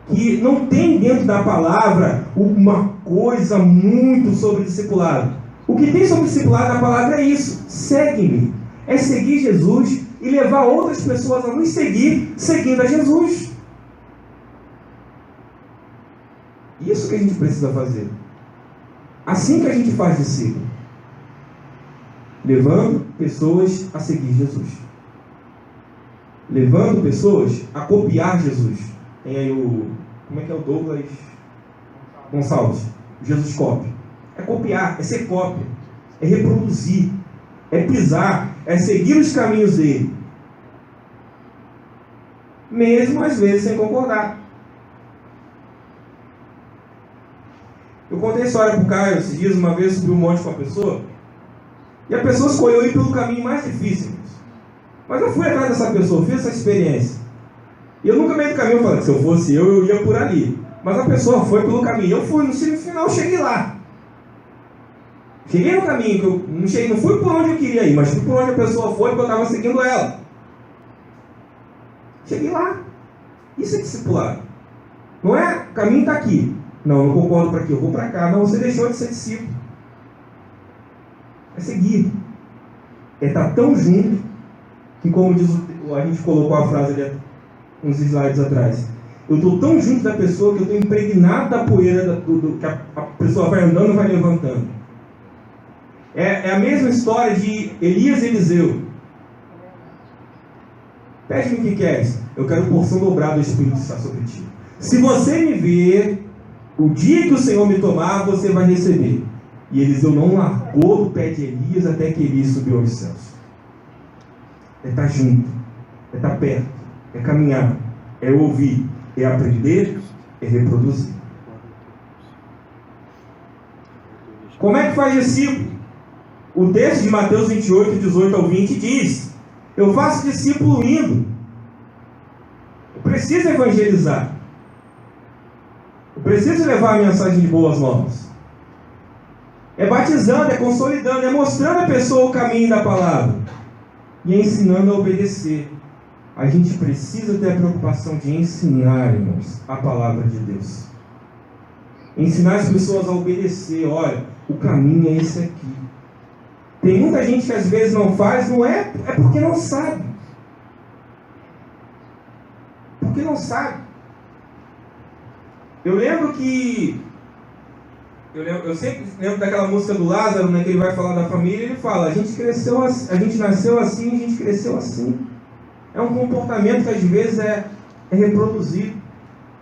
Speaker 1: que não tem dentro da palavra uma coisa muito sobre discipulado. O que tem sobre discipulado na palavra é isso. Segue-me. É seguir Jesus e levar outras pessoas a nos seguir, seguindo a Jesus. Isso que a gente precisa fazer. Assim que a gente faz discípulo. Levando pessoas a seguir Jesus. Levando pessoas a copiar Jesus. Tem aí como é que é o Douglas Gonçalves? Jesus copia. É copiar, é ser cópia. É reproduzir. É pisar. É seguir os caminhos dele. Mesmo às vezes sem concordar. Eu contei a história para o Caio esses dias, uma vez subi um monte com uma pessoa. E a pessoa escolheu ir pelo caminho mais difícil. Mas eu fui atrás dessa pessoa, fiz essa experiência. E eu nunca meio do caminho falei que se eu fosse eu ia por ali. Mas a pessoa foi pelo caminho. Eu fui, no final cheguei lá. Cheguei no caminho, que eu não fui por onde eu queria ir, mas fui por onde a pessoa foi, porque eu estava seguindo ela. Cheguei lá. Isso é discipulado. Não é, o caminho está aqui. Não concordo para aqui, eu vou para cá. Não, você deixou de ser discípulo. É seguir. É estar tão junto que, como diz a gente colocou a frase ali uns slides atrás, eu estou tão junto da pessoa que eu estou impregnado da poeira que a pessoa vai andando e vai levantando. É a mesma história de Elias e Eliseu. Pede-me o que queres. Eu quero porção dobrada do Espírito estar sobre ti. Se você me ver, o dia que o Senhor me tomar, você vai receber. E Eliseu não largou o pé de Elias até que Elias subiu aos céus. É estar junto, é estar perto, é caminhar, é ouvir, é aprender, é reproduzir. Como é que faz discípulo? O texto de Mateus 28, 18 ao 20 diz: eu faço discípulo indo. Eu preciso evangelizar. Eu preciso levar a mensagem de boas novas. É batizando, é consolidando, é mostrando a pessoa o caminho da palavra. E é ensinando a obedecer. A gente precisa ter a preocupação de ensinar, irmãos, a palavra de Deus. Ensinar as pessoas a obedecer. Olha, o caminho é esse aqui. Tem muita gente que às vezes não faz, não é porque não sabe. Porque não sabe. Eu sempre lembro daquela música do Lázaro, né, que ele vai falar da família, ele fala: a gente nasceu assim, a gente cresceu assim. É um comportamento que às vezes é reproduzido.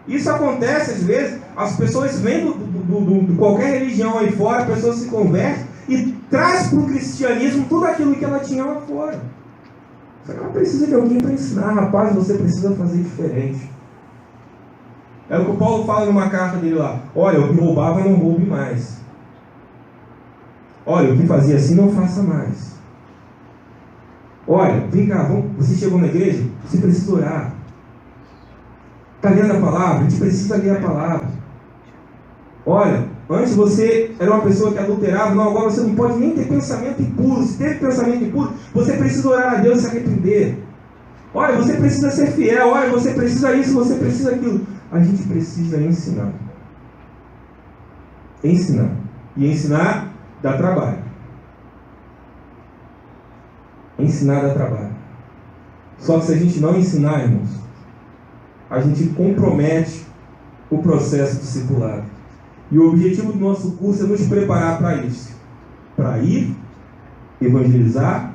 Speaker 1: Isso acontece às vezes, as pessoas vêm de qualquer religião aí fora, a pessoa se converte e traz para o cristianismo tudo aquilo que ela tinha lá fora. Só que ela precisa de alguém para ensinar: rapaz, você precisa fazer diferente. É o que o Paulo fala numa carta dele lá: olha, o que roubava não roube mais. Olha, o que fazia assim não faça mais. Olha, vem cá, você chegou na igreja, você precisa orar. Está lendo a palavra? A gente precisa ler a palavra. Olha, antes você era uma pessoa que adulterava, não, agora você não pode nem ter pensamento impuro. Se teve pensamento impuro, você precisa orar a Deus e se arrepender. Olha, você precisa ser fiel, olha, você precisa isso, você precisa aquilo. A gente precisa ensinar. Ensinar. E ensinar dá trabalho. Ensinar dá trabalho. Só que se a gente não ensinar, irmãos, a gente compromete o processo discipulado. E o objetivo do nosso curso é nos preparar para isso. Para ir, evangelizar,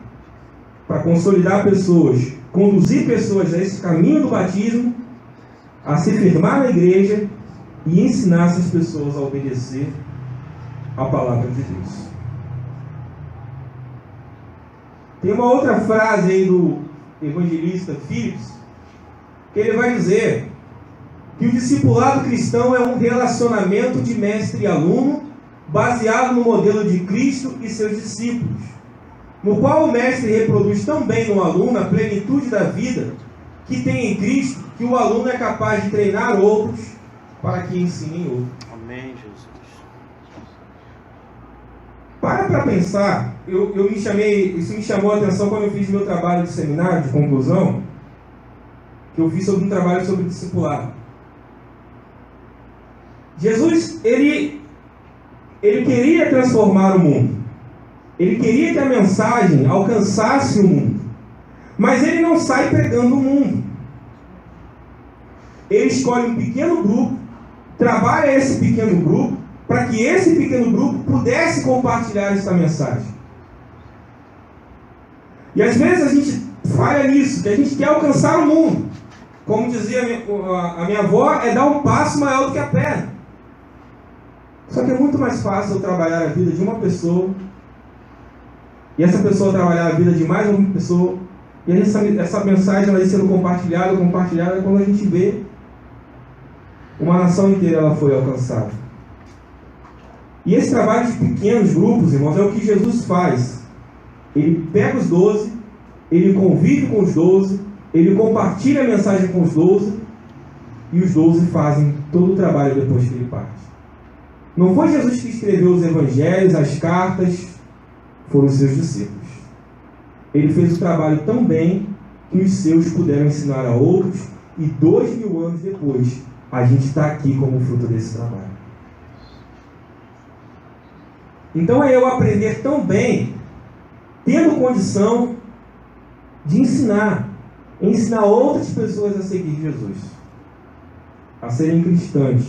Speaker 1: para consolidar pessoas, conduzir pessoas a esse caminho do batismo, a se firmar na igreja e ensinar essas pessoas a obedecer a palavra de Deus. Tem uma outra frase aí do evangelista Phillips, que ele vai dizer que o discipulado cristão é um relacionamento de mestre e aluno baseado no modelo de Cristo e seus discípulos, no qual o mestre reproduz também no aluno a plenitude da vida que tem em Cristo, que o aluno é capaz de treinar outros para que ensinem outros. Amém, Jesus. Para pensar, isso me chamou a atenção quando eu fiz meu trabalho de seminário, de conclusão, que eu fiz sobre um trabalho sobre discipulado. Jesus, ele queria transformar o mundo. Ele queria que a mensagem alcançasse o mundo. Mas ele não sai pregando o mundo. Ele escolhe um pequeno grupo, trabalha esse pequeno grupo, para que esse pequeno grupo pudesse compartilhar essa mensagem. E às vezes a gente falha nisso, que a gente quer alcançar o mundo. Como dizia a minha avó, é dar um passo maior do que a perna. Só que é muito mais fácil eu trabalhar a vida de uma pessoa, e essa pessoa trabalhar a vida de mais uma pessoa, e essa mensagem vai sendo compartilhada, quando a gente vê, uma nação inteira ela foi alcançada. E esse trabalho de pequenos grupos, irmãos, é o que Jesus faz. Ele pega os 12, ele convive com os 12, ele compartilha a mensagem com os 12, e os 12 fazem todo o trabalho depois que ele parte. Não foi Jesus que escreveu os evangelhos, as cartas, foram os seus discípulos. Ele fez o trabalho tão bem que os seus puderam ensinar a outros, e 2000 anos depois, a gente está aqui como fruto desse trabalho. Então é eu aprender tão bem, tendo condição de ensinar outras pessoas a seguir Jesus, a serem cristãs,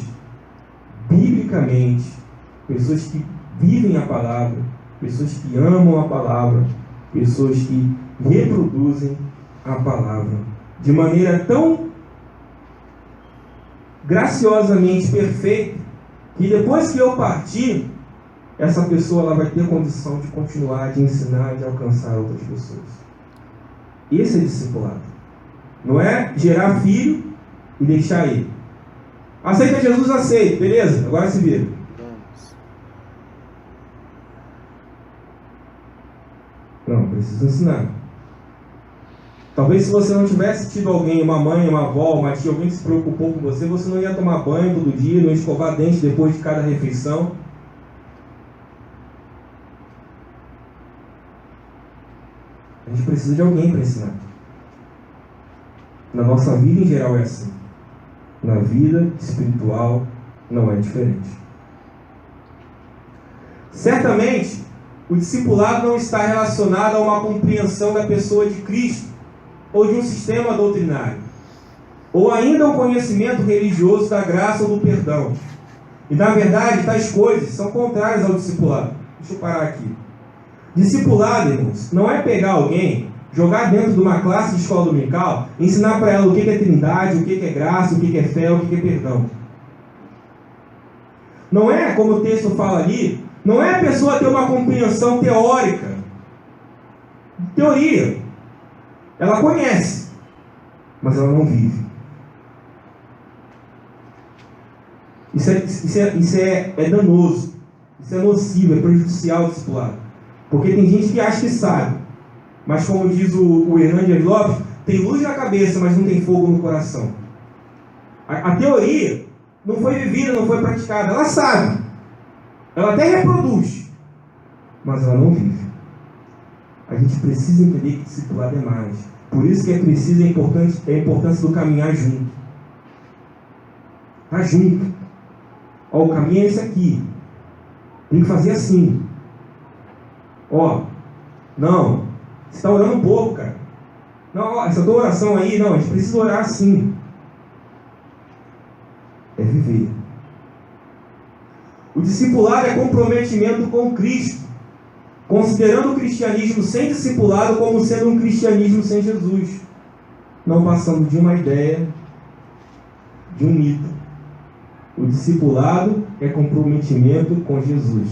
Speaker 1: biblicamente, pessoas que vivem a palavra, pessoas que amam a palavra, pessoas que reproduzem a palavra de maneira tão graciosamente perfeita, que depois que eu partir, essa pessoa ela vai ter condição de continuar, de ensinar, de alcançar outras pessoas. Esse é discipulado. Não é gerar filho e deixar ele. Aceita Jesus, aceita, beleza? Agora se vira. Não, precisa ensinar. Talvez se você não tivesse tido alguém, uma mãe, uma avó, uma tia, alguém que se preocupou com você, você não ia tomar banho todo dia, não ia escovar dente depois de cada refeição. A gente precisa de alguém para ensinar. Na nossa vida em geral é assim. Na vida espiritual não é diferente. Certamente, o discipulado não está relacionado a uma compreensão da pessoa de Cristo ou de um sistema doutrinário, ou ainda um conhecimento religioso da graça ou do perdão. E, na verdade, tais coisas são contrárias ao discipulado. Deixa eu parar aqui. Discipulado, irmãos, não é pegar alguém, jogar dentro de uma classe de escola dominical, ensinar para ela o que é trindade, o que é graça, o que é fé, o que é perdão. Não é, como o texto fala ali, não é a pessoa ter uma compreensão teórica. Teoria. Ela conhece, mas ela não vive. Isso é danoso. Isso é nocivo, é prejudicial ao discipulado. Porque tem gente que acha que sabe. Mas como diz o Hernandes Lopes, tem luz na cabeça, mas não tem fogo no coração. A teoria não foi vivida, não foi praticada. Ela sabe. Ela até reproduz. Mas ela não vive. A gente precisa entender que discipulado é mais. Por isso que é preciso a importância do caminhar junto. Tá junto. Ó, o caminho é esse aqui. Tem que fazer assim. Ó, não. Você está orando um pouco, cara. Não, ó, essa tua oração aí, não, a gente precisa orar assim. É viver. O discipulado é comprometimento com Cristo, considerando o cristianismo sem discipulado como sendo um cristianismo sem Jesus, não passando de uma ideia, de um mito. O discipulado é comprometimento com Jesus.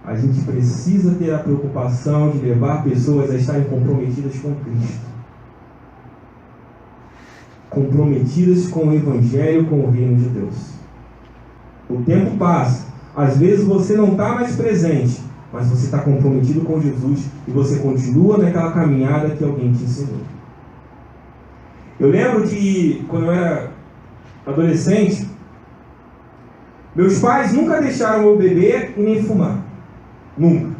Speaker 1: A gente precisa ter a preocupação de levar pessoas a estarem comprometidas com Cristo, comprometidas com o Evangelho, com o reino de Deus. O tempo passa, às vezes você não está mais presente, mas você está comprometido com Jesus e você continua naquela caminhada que alguém te ensinou. Eu lembro de quando eu era adolescente, meus pais nunca deixaram eu beber e nem fumar. Nunca.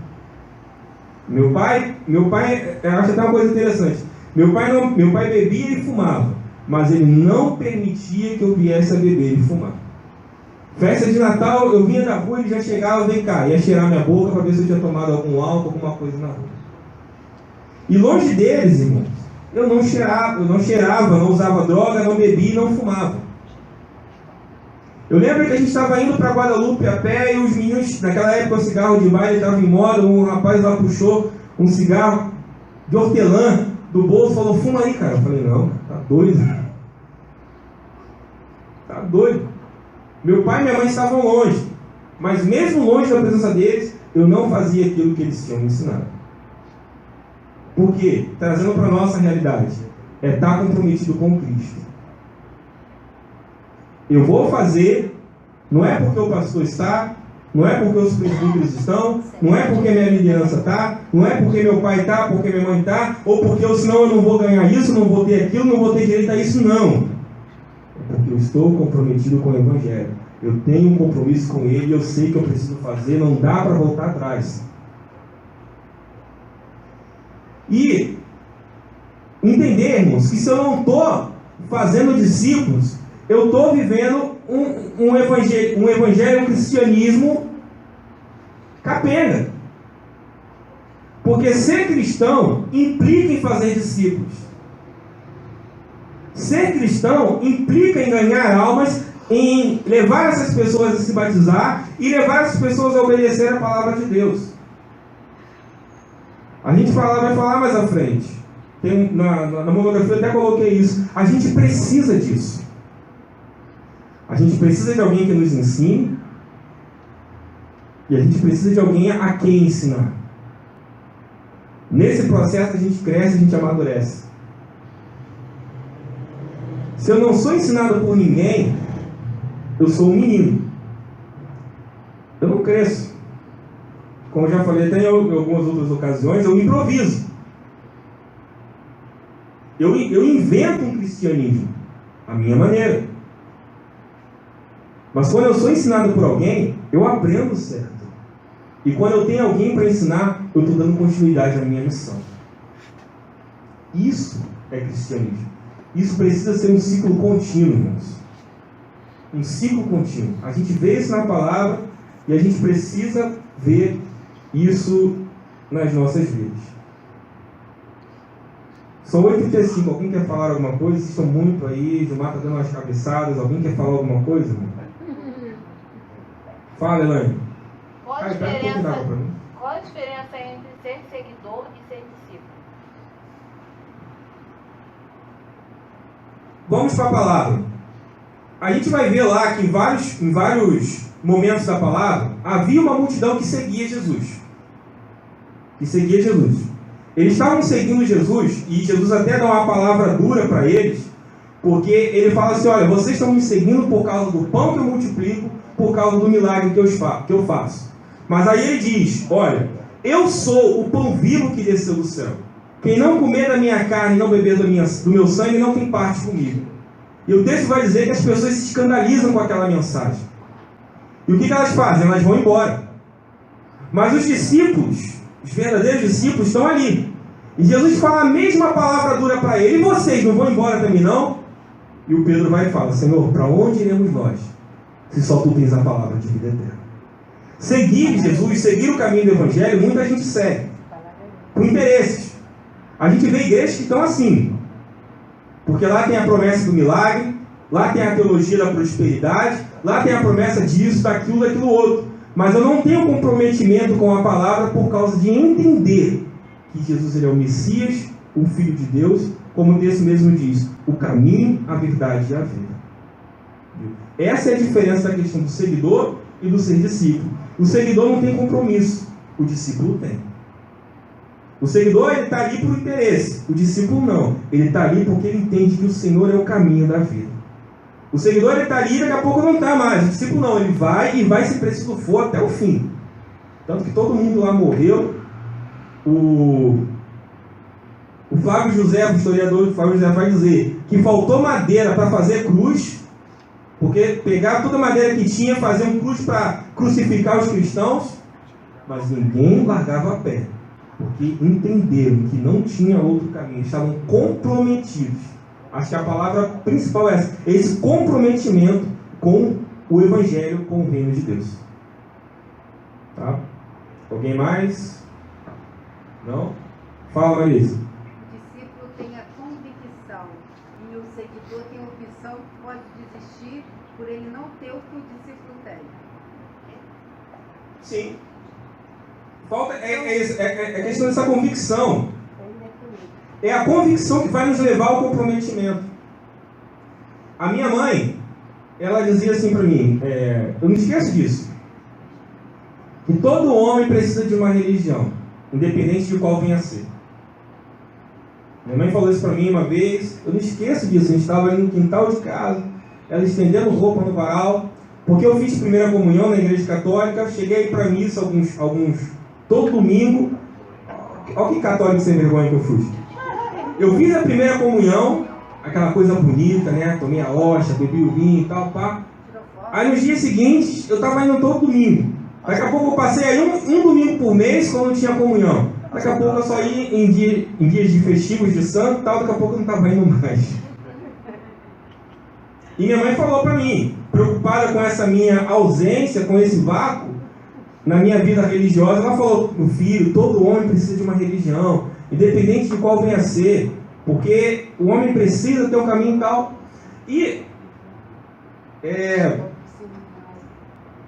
Speaker 1: Meu pai, eu acho até uma coisa interessante. Meu pai bebia e fumava, mas ele não permitia que eu viesse a beber e fumar. Festa de Natal, eu vinha da rua e ele já chegava, vem cá, ia cheirar minha boca para ver se eu tinha tomado algum álcool, alguma coisa na rua. E longe deles, irmãos, eu não cheirava, não usava droga, não bebia e não fumava. Eu lembro que a gente estava indo para Guadalupe a pé e os meninos, naquela época o cigarro de baile estava em moda, um rapaz lá puxou um cigarro de hortelã do bolso e falou, fuma aí, cara. Eu falei, não, tá doido. Tá doido. Meu pai e minha mãe estavam longe, mas mesmo longe da presença deles, eu não fazia aquilo que eles tinham me ensinado. Por quê? Trazendo para a nossa realidade, é estar comprometido com Cristo. Eu vou fazer, não é porque o pastor está, não é porque os presbíteros estão, não é porque minha liderança está, não é porque meu pai está, porque minha mãe está, ou porque senão eu não vou ganhar isso, não vou ter aquilo, não vou ter direito a isso, não. É porque eu estou comprometido com o Evangelho. Eu tenho um compromisso com ele, eu sei que eu preciso fazer, não dá para voltar atrás. E entendermos que se eu não estou fazendo discípulos, eu estou vivendo um evangelho, um cristianismo capenga. Porque ser cristão implica em fazer discípulos. Ser cristão implica em ganhar almas, em levar essas pessoas a se batizar e levar essas pessoas a obedecer a palavra de Deus. A gente vai falar mais à frente. Na monografia eu até coloquei isso. A gente precisa disso. A gente precisa de alguém que nos ensine e a gente precisa de alguém a quem ensinar. Nesse processo a gente cresce, a gente amadurece. Se eu não sou ensinado por ninguém, eu sou um menino. Eu não cresço. Como eu já falei até em algumas outras ocasiões, eu improviso. Eu invento um cristianismo, à minha maneira. Mas quando eu sou ensinado por alguém, eu aprendo certo. E quando eu tenho alguém para ensinar, eu estou dando continuidade à minha missão. Isso é cristianismo. Isso precisa ser um ciclo contínuo, irmãos. Um ciclo contínuo. A gente vê isso na palavra e a gente precisa ver isso nas nossas vidas. São 8h35. Alguém quer falar alguma coisa? Vocês estão muito aí. Gilmar está dando umas cabeçadas. Alguém quer falar alguma coisa, irmão? Fala, Elaine.
Speaker 3: Qual a diferença entre ser seguidor e ser discípulo?
Speaker 1: Vamos para a palavra. A gente vai ver lá que em vários momentos da palavra havia uma multidão que seguia Jesus. Eles estavam seguindo Jesus e Jesus até dá uma palavra dura para eles, porque ele fala assim: olha, vocês estão me seguindo por causa do pão que eu multiplico, por causa do milagre que eu faço. Mas aí ele diz: olha, eu sou o pão vivo que desceu do céu. Quem não comer da minha carne e não beber do meu sangue não tem parte comigo. E o texto vai dizer que as pessoas se escandalizam com aquela mensagem. E o que elas fazem? Elas vão embora. Mas os discípulos, os verdadeiros discípulos, estão ali. E Jesus fala a mesma palavra dura para ele: e vocês não vão embora também não? E o Pedro vai e fala: Senhor, para onde iremos nós, se só tu tens a palavra de vida eterna? Seguir Jesus, seguir o caminho do Evangelho, muita gente segue por interesses. A gente vê igrejas que estão assim, porque lá tem a promessa do milagre, lá tem a teologia da prosperidade, lá tem a promessa disso, daquilo outro. Mas eu não tenho comprometimento com a palavra por causa de entender que Jesus ele é o Messias, o Filho de Deus, como o texto mesmo diz: o caminho, a verdade e a vida. Essa é a diferença da questão do seguidor e do ser discípulo. O seguidor não tem compromisso, o discípulo tem. O seguidor está ali por interesse, o discípulo não. Ele está ali porque ele entende que o Senhor é o caminho da vida. O seguidor está ali e daqui a pouco não está mais. O discípulo não, ele vai e vai, se preciso for, até o fim. Tanto que todo mundo lá morreu. O Flávio José, o historiador Flávio José, vai dizer que faltou madeira para fazer cruz, porque pegar toda a madeira que tinha, fazer um cruz para crucificar os cristãos, mas ninguém largava a pé, porque entenderam que não tinha outro caminho, estavam comprometidos. Acho que a palavra principal é essa, esse comprometimento com o Evangelho, com o reino de Deus. Tá? Alguém mais? Não? Fala, Marisa.
Speaker 4: O discípulo tem a convicção e o seguidor tem a opção que pode desistir por ele não ter o que o discípulo tem.
Speaker 1: Sim. Falta é questão dessa convicção. É a convicção que vai nos levar ao comprometimento. A minha mãe, ela dizia assim para mim, eu não esqueço disso, que todo homem precisa de uma religião, independente de qual venha a ser. Minha mãe falou isso para mim uma vez, eu não esqueço disso. A gente estava ali no quintal de casa, ela estendendo roupa no varal, porque eu fiz primeira comunhão na igreja católica, cheguei para missa todo domingo. Olha que católico sem vergonha que eu fui. Eu fiz a primeira comunhão, aquela coisa bonita, né? Tomei a hóstia, bebi o vinho e tal, pá. Aí nos dias seguintes, eu estava indo todo domingo. Daqui a pouco eu passei aí um domingo por mês quando tinha comunhão. Daqui a pouco eu só ia em dias de festivos de santo e tal, daqui a pouco eu não estava indo mais. E minha mãe falou para mim, preocupada com essa minha ausência, com esse vácuo na minha vida religiosa, ela falou: meu filho, todo homem precisa de uma religião, independente de qual venha a ser, porque o homem precisa ter um caminho e tal. E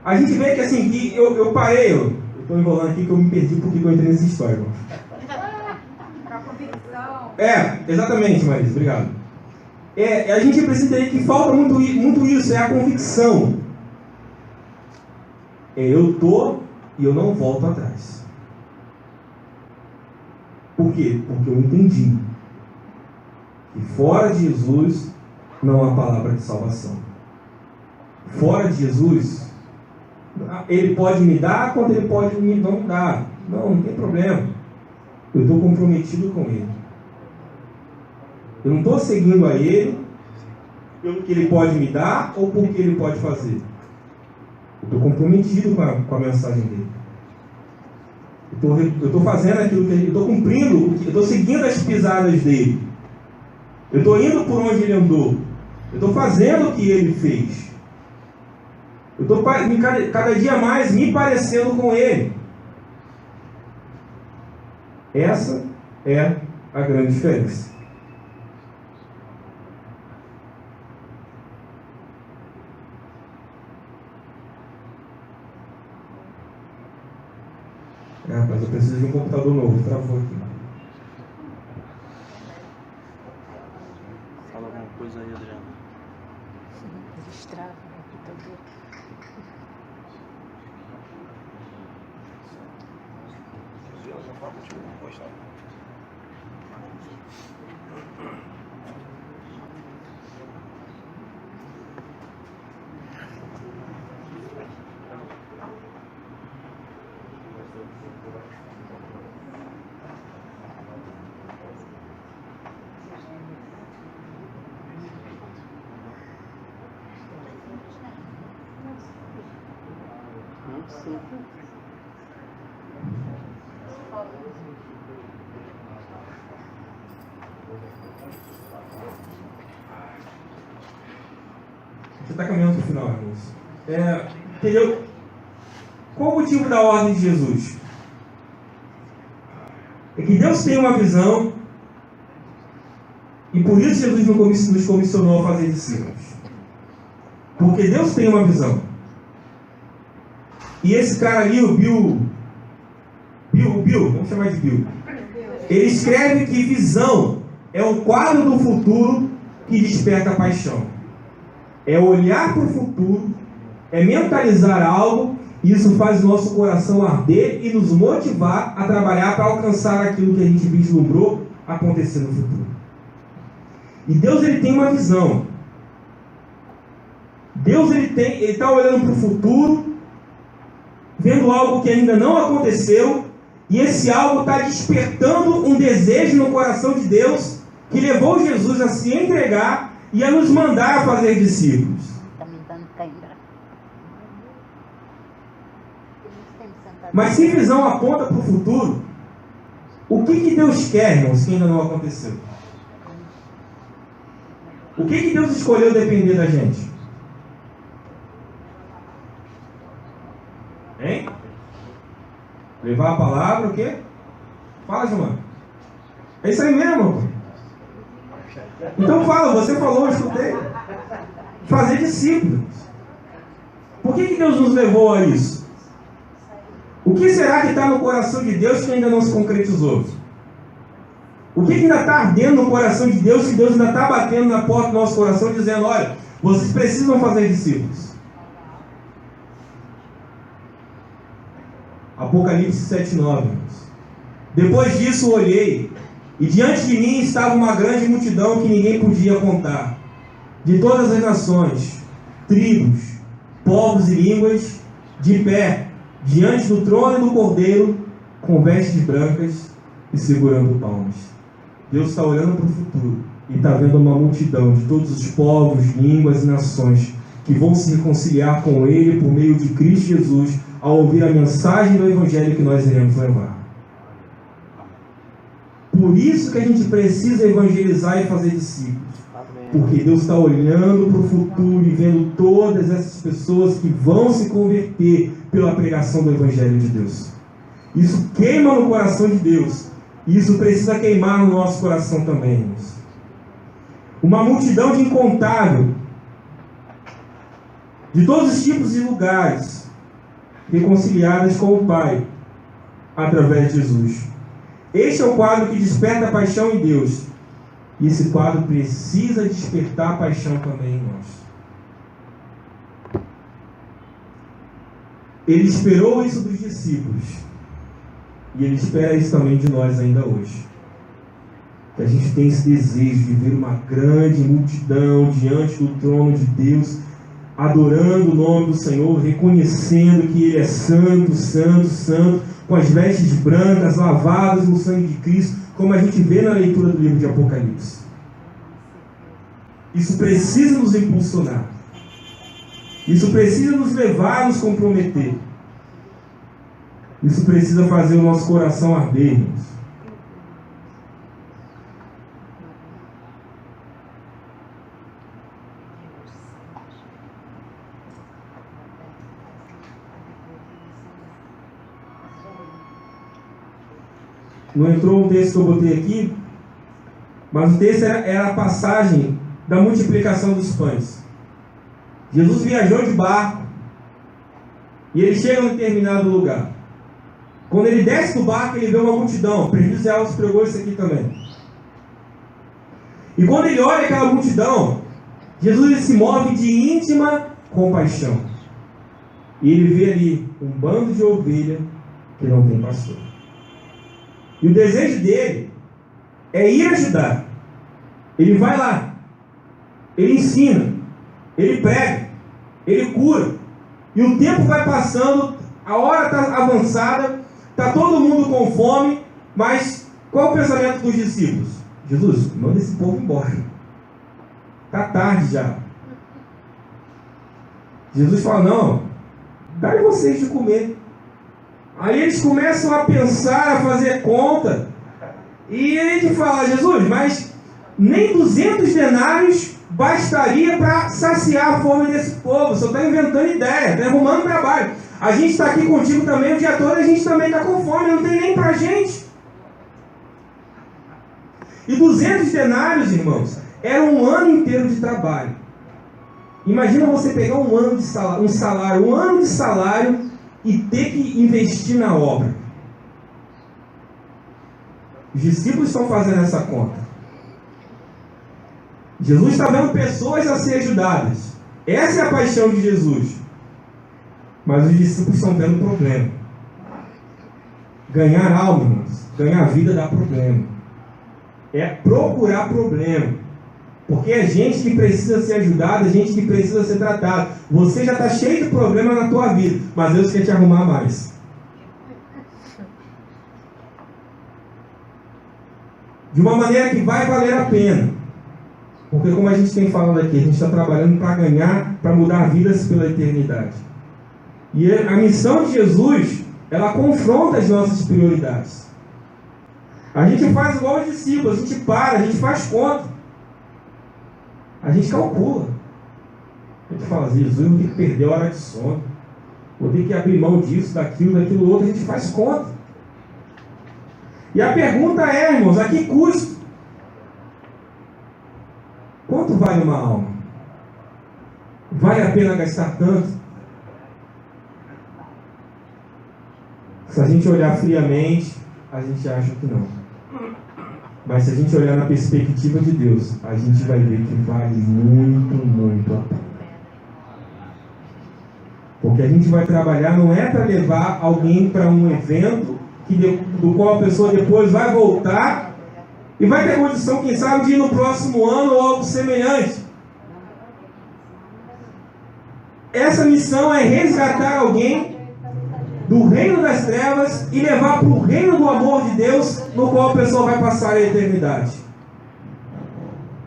Speaker 1: a gente vê que assim, que eu parei, eu estou enrolando aqui que eu me perdi porque eu entrei nessa história.
Speaker 4: A convicção.
Speaker 1: Exatamente, Marisa, obrigado. A gente precisa entender que falta muito isso, é a convicção. Eu estou e eu não volto atrás. Por quê? Porque eu entendi que fora de Jesus não há palavra de salvação. Fora de Jesus, Ele pode me dar quanto Ele pode não me dar. Não tem problema. Eu estou comprometido com Ele. Eu não estou seguindo a Ele pelo que Ele pode me dar ou por que Ele pode fazer. Eu estou comprometido com a mensagem dele. Eu estou fazendo aquilo que ele... Eu estou cumprindo, eu estou seguindo as pisadas dele. Eu estou indo por onde ele andou. Eu estou fazendo o que ele fez. Eu estou cada dia mais me parecendo com ele. Essa é a grande diferença. Rapaz, eu preciso de um computador novo. Travou aqui.
Speaker 5: Fala alguma coisa aí, Adriano.
Speaker 2: Destrava o computador.
Speaker 1: Você está caminhando para o final, irmãos. Entendeu? Qual o motivo da ordem de Jesus? É que Deus tem uma visão e por isso Jesus nos comissionou a fazer discípulos. Porque Deus tem uma visão. E esse cara ali, o Bill, vamos chamar de Bill. Ele escreve que visão é um quadro do futuro que desperta paixão. É olhar para o futuro, é mentalizar algo, e isso faz o nosso coração arder e nos motivar a trabalhar para alcançar aquilo que a gente vislumbrou acontecer no futuro. E Deus, ele tem uma visão. Deus, ele está olhando para o futuro, vendo algo que ainda não aconteceu, e esse algo está despertando um desejo no coração de Deus, que levou Jesus a se entregar e a nos mandar a fazer discípulos. Mas se visão aponta para o futuro, o que Deus quer, irmãos, que ainda não aconteceu? O que Deus escolheu depender da gente? Hein? Levar a palavra, o quê? Fala, Gilmar. É isso aí mesmo. Então fala, você falou, eu escutei. Fazer discípulos. Por que Deus nos levou a isso? O que será que está no coração de Deus que ainda não se concretizou? O que ainda está ardendo no coração de Deus, que Deus ainda está batendo na porta do nosso coração, dizendo, olha, vocês precisam fazer discípulos. Apocalipse 7:9. Depois disso olhei, e diante de mim estava uma grande multidão que ninguém podia contar, de todas as nações, tribos, povos e línguas, de pé, diante do trono e do Cordeiro, com vestes brancas e segurando palmas. Deus está olhando para o futuro e está vendo uma multidão de todos os povos, línguas e nações que vão se reconciliar com Ele por meio de Cristo Jesus, ao ouvir a mensagem do Evangelho que nós iremos levar. Por isso que a gente precisa evangelizar e fazer discípulos. Porque Deus está olhando para o futuro e vendo todas essas pessoas que vão se converter pela pregação do Evangelho de Deus. Isso queima no coração de Deus. E isso precisa queimar no nosso coração também, irmãos. Uma multidão de incontável, de todos os tipos e lugares, reconciliadas com o Pai, através de Jesus. Este é o quadro que desperta a paixão em Deus. E esse quadro precisa despertar paixão também em nós. Ele esperou isso dos discípulos. E Ele espera isso também de nós ainda hoje. Que a gente tem esse desejo de ver uma grande multidão diante do trono de Deus, adorando o nome do Senhor, reconhecendo que Ele é santo, santo, santo, com as vestes brancas, lavadas no sangue de Cristo, como a gente vê na leitura do livro de Apocalipse. Isso precisa nos impulsionar. Isso precisa nos levar a nos comprometer. Isso precisa fazer o nosso coração arder, irmãos. Não entrou um texto que eu botei aqui, mas o texto era a passagem da multiplicação dos pães. Jesus viajou de barco e ele chega em um determinado lugar. Quando ele desce do barco, ele vê uma multidão. Prejuízo Alves pregou isso aqui também. E quando ele olha aquela multidão, Jesus ele se move de íntima compaixão. E ele vê ali um bando de ovelha que não tem pastor. E o desejo dele é ir ajudar. Ele vai lá, ele ensina, ele prega, ele cura. E o tempo vai passando, a hora está avançada, está todo mundo com fome, mas qual é o pensamento dos discípulos? Jesus, manda esse povo embora. Está tarde já. Jesus fala, não, dá vocês de comer. Aí eles começam a pensar, a fazer conta. E a gente fala, Jesus, mas nem 200 denários bastaria para saciar a fome desse povo. Você está inventando ideia, está arrumando trabalho. A gente está aqui contigo também o dia todo, a gente também está com fome, não tem nem para a gente. E 200 denários, irmãos, era um ano inteiro de trabalho. Imagina você pegar um ano de salário, um ano de salário e ter que investir na obra. Os discípulos estão fazendo essa conta. Jesus está vendo pessoas a ser ajudadas. Essa é a paixão de Jesus. Mas os discípulos estão vendo problema. Ganhar alma, irmãos, ganhar vida dá problema. É procurar problema. Porque é gente que precisa ser ajudada, é gente que precisa ser tratada. Você já está cheio de problema na tua vida, mas Deus quer te arrumar mais. De uma maneira que vai valer a pena. Porque como a gente tem falado aqui, a gente está trabalhando para ganhar, para mudar vidas pela eternidade. E a missão de Jesus, ela confronta as nossas prioridades. A gente faz igual os discípulos, a gente para, a gente faz conta. A gente calcula. A gente fala assim, Jesus, eu vou ter que perder a hora de sono. Vou ter que abrir mão disso, daquilo outro. A gente faz conta. E a pergunta é, irmãos, a que custo? Quanto vale uma alma? Vale a pena gastar tanto? Se a gente olhar friamente, a gente acha que não. Mas se a gente olhar na perspectiva de Deus, a gente vai ver que vale muito, muito a pena. Porque a gente vai trabalhar não é para levar alguém para um evento do qual a pessoa depois vai voltar e vai ter condição, quem sabe, de ir no próximo ano ou algo semelhante. Essa missão é resgatar alguém do reino das trevas e levar para o reino do amor de Deus, no qual a pessoa vai passar a eternidade.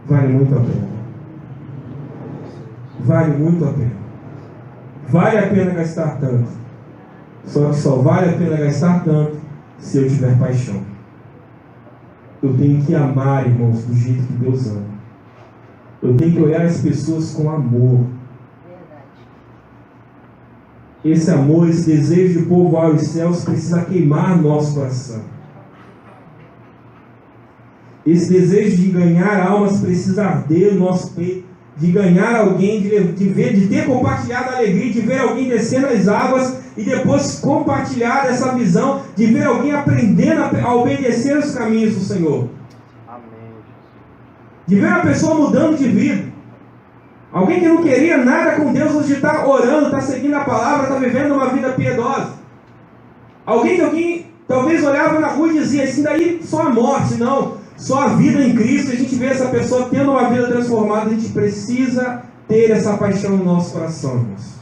Speaker 1: Vale muito a pena. Vale muito a pena. Vale a pena gastar tanto. Só que só vale a pena gastar tanto se eu tiver paixão. Eu tenho que amar, irmãos, do jeito que Deus ama. Eu tenho que olhar as pessoas com amor. Esse amor, esse desejo de povoar os céus precisa queimar nosso coração. Esse desejo de ganhar almas precisa arder no nosso peito, de ganhar alguém, de ter compartilhado a alegria, de ver alguém descendo as águas e depois compartilhar essa visão, de ver alguém aprendendo a obedecer os caminhos do Senhor.
Speaker 5: Amém.
Speaker 1: de ver uma pessoa mudando de vida. Alguém que não queria nada com Deus, hoje está orando, está seguindo a palavra, está vivendo uma vida piedosa. Alguém que talvez olhava na rua e dizia, assim, daí só a morte, não, só a vida em Cristo. A gente vê essa pessoa tendo uma vida transformada. A gente precisa ter essa paixão no nosso coração, irmãos.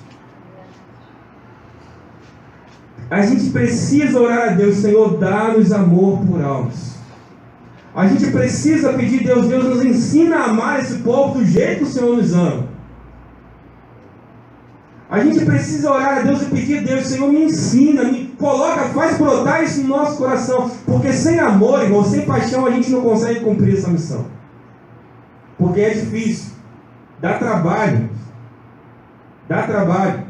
Speaker 1: A gente precisa orar a Deus, Senhor, dá-nos amor por almas. A gente precisa pedir, Deus nos ensina a amar esse povo do jeito que o Senhor nos ama. A gente precisa orar a Deus e pedir, Deus, Senhor, me ensina, me coloca, faz brotar isso no nosso coração. Porque sem amor, irmão, sem paixão, a gente não consegue cumprir essa missão. Porque é difícil. Dá trabalho. Dá trabalho.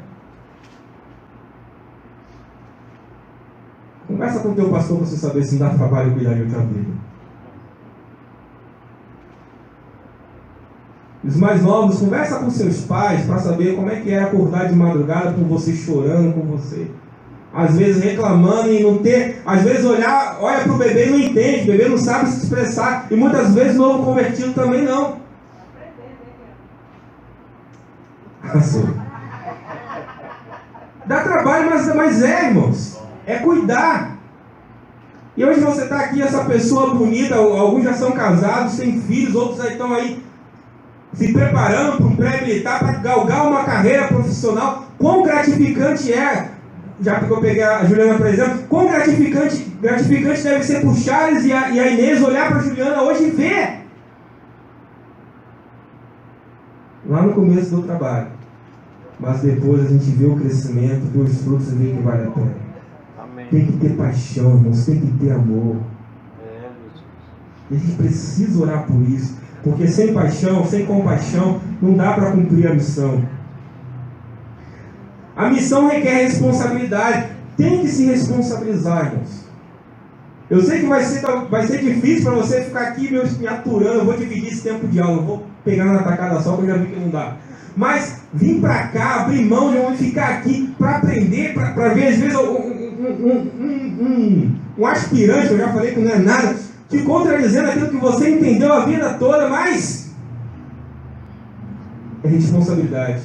Speaker 1: Conversa com o teu pastor para você saber se dá trabalho cuidar de outra vida. Os mais novos, conversa com seus pais para saber como é que é acordar de madrugada com você chorando com você. Às vezes reclamando e não ter... Às vezes olha para o bebê e não entende. O bebê não sabe se expressar. E muitas vezes o novo convertido também não. Assim. Dá trabalho, mas irmãos. É cuidar. E hoje você está aqui, essa pessoa bonita, alguns já são casados, têm filhos, outros aí estão aí se preparando para um pré-militar, para galgar uma carreira profissional. Quão gratificante é, já que eu peguei a Juliana, por exemplo, quão gratificante deve ser para o Charles e a Inês olhar para a Juliana hoje e ver. Lá no começo do trabalho. Mas depois a gente vê o crescimento, vê os frutos e vê que vale a pena. Tem que ter paixão, irmãos, tem que ter amor. E a gente precisa orar por isso. Porque sem paixão, sem compaixão, não dá para cumprir a missão. A missão requer responsabilidade. Tem que se responsabilizar, irmãos. Eu sei que vai ser difícil para você ficar aqui me aturando. Eu vou dividir esse tempo de aula. Eu vou pegar na tacada só, porque eu já vi que não dá. Mas vir para cá, abrir mão de onde ficar aqui para aprender, para ver, às vezes, um aspirante, eu já falei que não é nada, te contradizendo aquilo que você entendeu a vida toda, mas é responsabilidade.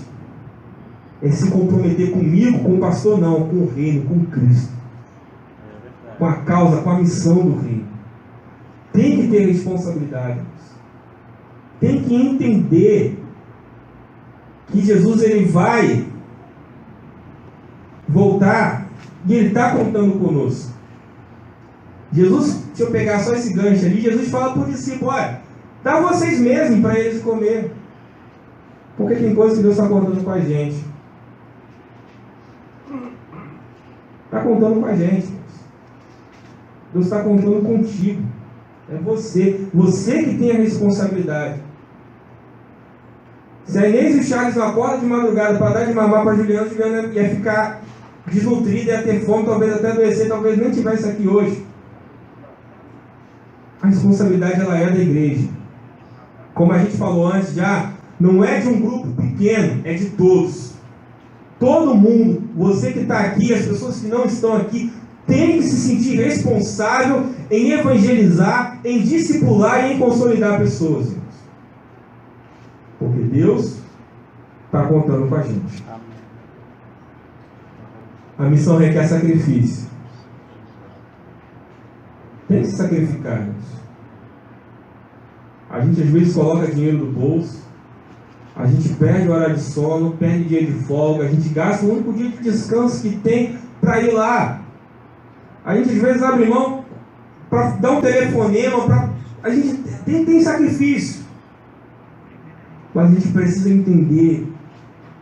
Speaker 1: É se comprometer comigo, com o pastor não, com o reino, com Cristo. Com a causa, com a missão do reino. Tem que ter responsabilidade. Tem que entender que Jesus ele vai voltar e ele está contando conosco. Jesus, deixa eu pegar só esse gancho ali, Jesus fala para o discípulo, olha, dá vocês mesmos para eles comer. Porque tem coisas que Deus está contando com a gente. Está contando com a gente. Deus está contando contigo. É você. Você que tem a responsabilidade. Se a Inês e o Charles não acordam de madrugada para dar de mamar para a Juliana ia ficar desnutrida, ia ter fome, talvez até adoecer, talvez nem estivesse aqui hoje. A responsabilidade ela é da igreja. Como a gente falou antes já, não é de um grupo pequeno, é de todos. Todo mundo, você que está aqui, as pessoas que não estão aqui, tem que se sentir responsável em evangelizar, em discipular e em consolidar pessoas. Irmãos. Porque Deus está contando com a gente. A missão requer sacrifício. Tem que se sacrificar, irmãos. A gente às vezes coloca dinheiro no bolso, a gente perde hora de sono, perde dia de folga, a gente gasta o único dia de descanso que tem para ir lá. A gente às vezes abre mão para dar um telefonema, a gente tem sacrifício. Mas a gente precisa entender,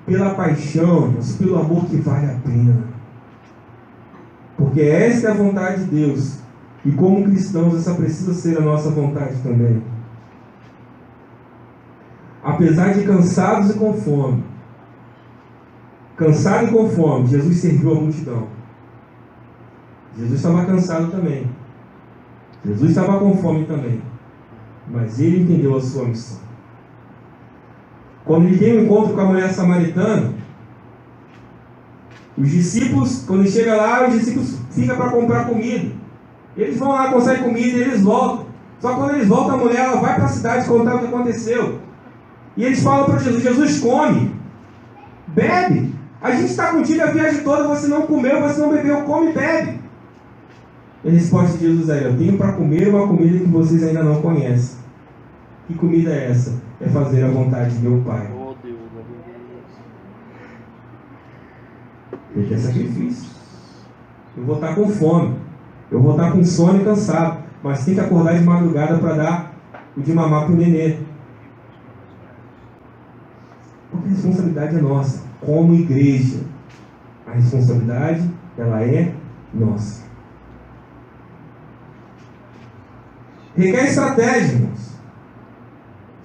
Speaker 1: pela paixão, pelo amor que vale a pena. Porque essa é a vontade de Deus. E como cristãos, essa precisa ser a nossa vontade também. Apesar de cansados e com fome, cansado e com fome, Jesus serviu a multidão. Jesus estava cansado também. Jesus estava com fome também. Mas ele entendeu a sua missão. Quando ele tem um encontro com a mulher samaritana, os discípulos, quando ele chega lá, os discípulos ficam para comprar comida. Eles vão lá, conseguem comida e eles voltam. Só que quando eles voltam, a mulher ela vai para a cidade contar o que aconteceu. E eles falam para Jesus, Jesus, come, bebe. A gente está contigo a viagem toda, você não comeu, você não bebeu, come e bebe. E a resposta de Jesus é, eu tenho para comer uma comida que vocês ainda não conhecem. Que comida é essa? É fazer a vontade de meu Pai. Ele quer sacrifício. Eu vou estar com fome. Eu vou estar com sono e cansado. Mas tem que acordar de madrugada para dar o de mamar para o nenê. Porque a responsabilidade é nossa. Como igreja, a responsabilidade, ela é nossa. Requer estratégia, irmãos.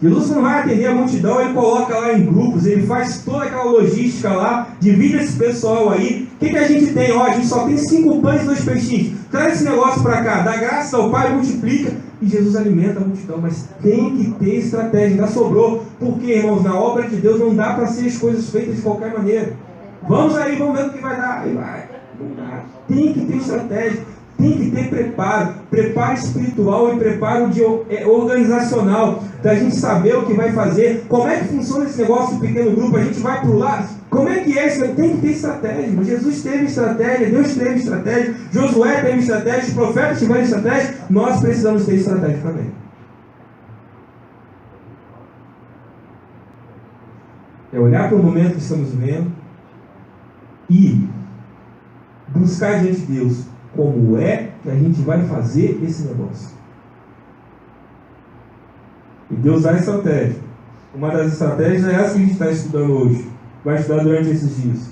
Speaker 1: Jesus não vai atender a multidão, ele coloca lá em grupos, ele faz toda aquela logística lá, divide esse pessoal aí. O que a gente tem? Ó, a gente só tem 5 pães e 2 peixinhos. Traz esse negócio para cá, dá graça ao Pai, multiplica. E Jesus alimenta a multidão, mas tem que ter estratégia, ainda sobrou. Porque, irmãos, na obra de Deus não dá para ser as coisas feitas de qualquer maneira. Vamos aí, vamos ver o que vai dar. Aí vai. Não dá. Tem que ter estratégia, tem que ter preparo. Preparo espiritual e preparo organizacional. Da gente saber o que vai fazer. Como é que funciona esse negócio do pequeno grupo? A gente vai para o lado. Como é que é isso? Tem que ter estratégia. Jesus teve estratégia, Deus teve estratégia, Josué teve estratégia, os profetas tiveram estratégia. Nós precisamos ter estratégia também. É olhar para o momento que estamos vivendo e buscar diante de Deus como é que a gente vai fazer esse negócio. E Deus dá estratégia. Uma das estratégias é essa que a gente está estudando hoje. Vai estudar durante esses dias.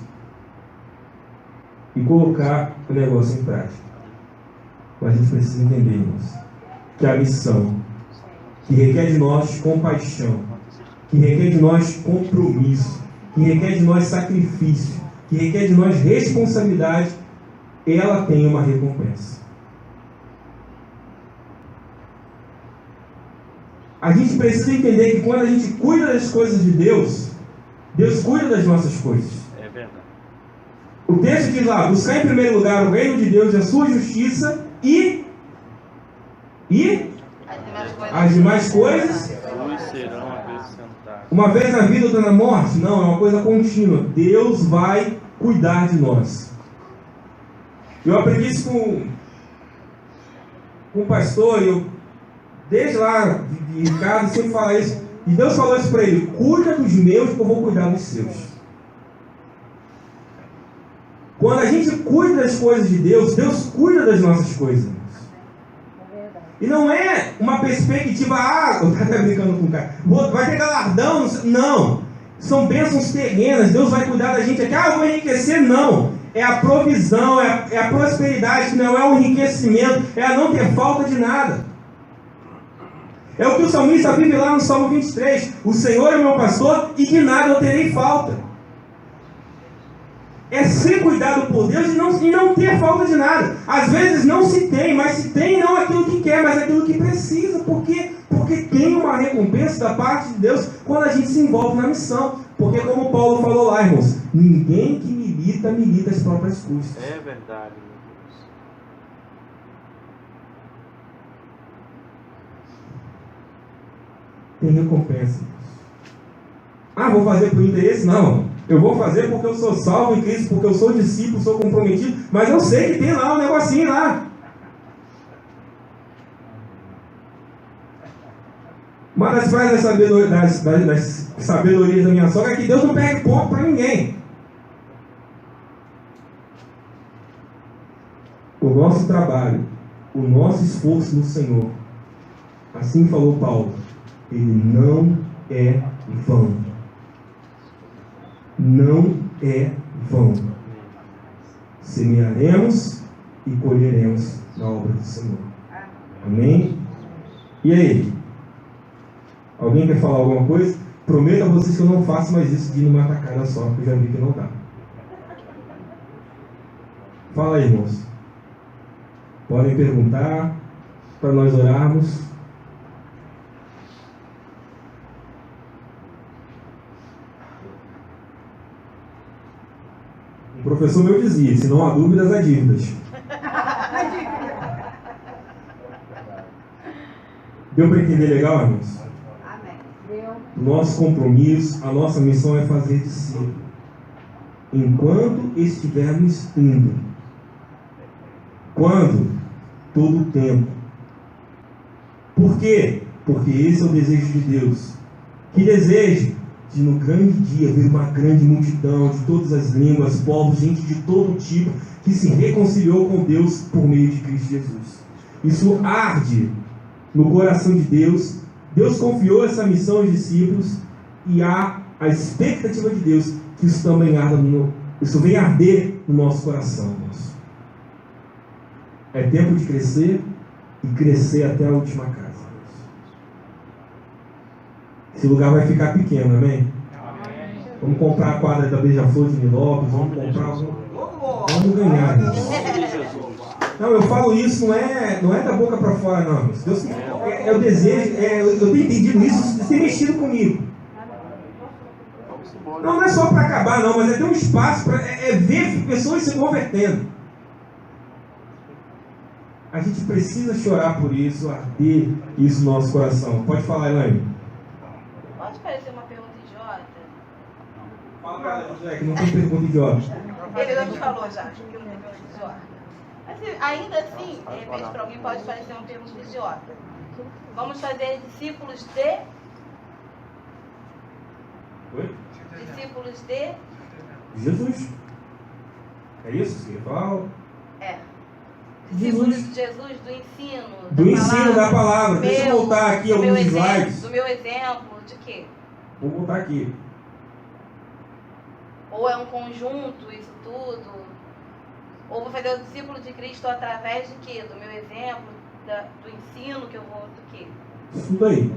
Speaker 1: E colocar o negócio em prática. Mas a gente precisa entender, irmãos, que a missão, que requer de nós compaixão, que requer de nós compromisso, que requer de nós sacrifício, que requer de nós responsabilidade, ela tem uma recompensa. A gente precisa entender que quando a gente cuida das coisas de Deus, Deus cuida das nossas coisas.
Speaker 5: É verdade.
Speaker 1: O texto diz lá, buscar em primeiro lugar o reino de Deus e a sua justiça e as demais coisas
Speaker 5: serão acrescentadas.
Speaker 1: uma vez na vida, outra na morte? Não, é uma coisa contínua. Deus vai cuidar de nós. Eu aprendi isso com um pastor, e eu, desde lá de Ricardo, sempre falo isso. E Deus falou isso para ele: cuida dos meus, que eu vou cuidar dos seus. Quando a gente cuida das coisas de Deus, Deus cuida das nossas coisas. E não é uma perspectiva, eu estou até brincando com o cara, vai ter galardão, não. São bênçãos terrenas, Deus vai cuidar da gente aqui, eu vou enriquecer, não. É a provisão, é a prosperidade, não é o enriquecimento, é a não ter falta de nada. É o que o salmista vive lá no Salmo 23. O Senhor é meu pastor e de nada eu terei falta. É ser cuidado por Deus e não ter falta de nada. Às vezes não se tem, mas se tem não aquilo que quer, mas aquilo que precisa. Por quê? Porque tem uma recompensa da parte de Deus quando a gente se envolve na missão. Porque como Paulo falou lá, irmãos, ninguém que milita às próprias custas.
Speaker 5: É verdade, meu Deus.
Speaker 1: Tem recompensa. Vou fazer por interesse? Não. Eu vou fazer porque eu sou salvo em Cristo, porque eu sou discípulo, sou comprometido, mas eu sei que tem lá um negocinho lá. Uma das frases das sabedorias da minha sogra é que Deus não perde ponto para ninguém. O nosso trabalho, o nosso esforço no Senhor, assim falou Paulo, ele não é vão. Não é vão. Semearemos e colheremos na obra do Senhor. Amém? E aí? Alguém quer falar alguma coisa? Prometo a vocês que eu não faço mais isso de ir numa tacada só, porque eu já vi que não dá. Fala aí, irmãos. Podem perguntar para nós orarmos. O professor meu dizia: se não há dúvidas, há dívidas. Deu para entender legal, irmãos?
Speaker 4: Amém.
Speaker 1: Nosso compromisso, a nossa missão é fazer discípulo. Enquanto estivermos indo. Quando? Todo o tempo. Por quê? Porque esse é o desejo de Deus. Que desejo? De no grande dia ver uma grande multidão de todas as línguas, povos, gente de todo tipo, que se reconciliou com Deus por meio de Cristo Jesus. Isso arde no coração de Deus. Deus confiou essa missão aos discípulos e há a expectativa de Deus que isso também arda isso venha arder no nosso coração, irmãos. É tempo de crescer e crescer até a última casa. Esse lugar vai ficar pequeno, amém? Vamos comprar a quadra da Beija-Flor de Nilópolis, vamos vamos ganhar, irmãos. Não, eu falo isso, não é da boca para fora, não. Deus, é o desejo, eu tenho entendido isso, isso tem mexido comigo. Não é só para acabar, não, mas é ter um espaço para ver pessoas se convertendo. A gente precisa chorar por isso, arder isso no nosso coração. Pode falar, Elaine.
Speaker 3: Pode parecer uma pergunta idiota?
Speaker 1: Fala para ela, José, que não tem pergunta idiota.
Speaker 3: Ele já me falou já, que não tem pergunta idiota. Mas ainda assim, de repente para alguém pode parecer uma pergunta idiota. Vamos fazer discípulos de...
Speaker 1: Oi?
Speaker 3: Discípulos de...
Speaker 1: Jesus. É isso que você fala?
Speaker 3: É. Discípulos de Jesus, do ensino.
Speaker 1: Do ensino da palavra. Deixa eu voltar aqui alguns slides.
Speaker 3: Do meu exemplo, de quê?
Speaker 1: Vou voltar aqui.
Speaker 3: Ou é um conjunto, isso tudo? Ou vou fazer o discípulo de Cristo através de quê? Do meu exemplo, do ensino que eu vou, do quê?
Speaker 1: Isso aí.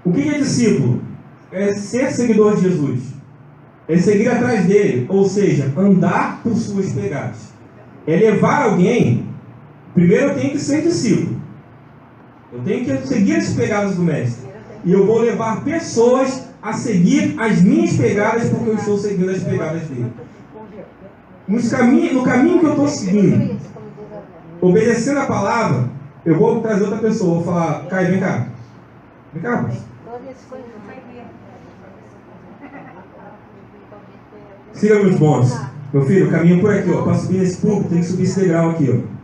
Speaker 1: O que é discípulo? É ser seguidor de Jesus. É seguir atrás dele. Ou seja, andar por suas pegadas. É levar alguém. Primeiro eu tenho que ser discípulo. Eu tenho que seguir as pegadas do mestre. E eu vou levar pessoas a seguir as minhas pegadas, porque eu estou seguindo as pegadas dele. No caminho que eu estou seguindo, obedecendo a palavra, eu vou trazer outra pessoa. Vou falar, Caio, vem cá. Vem cá, rapaz. Siga meus bons. Meu filho, caminho por aqui, ó. Para subir nesse púlpito, tem que subir esse degrau aqui, ó.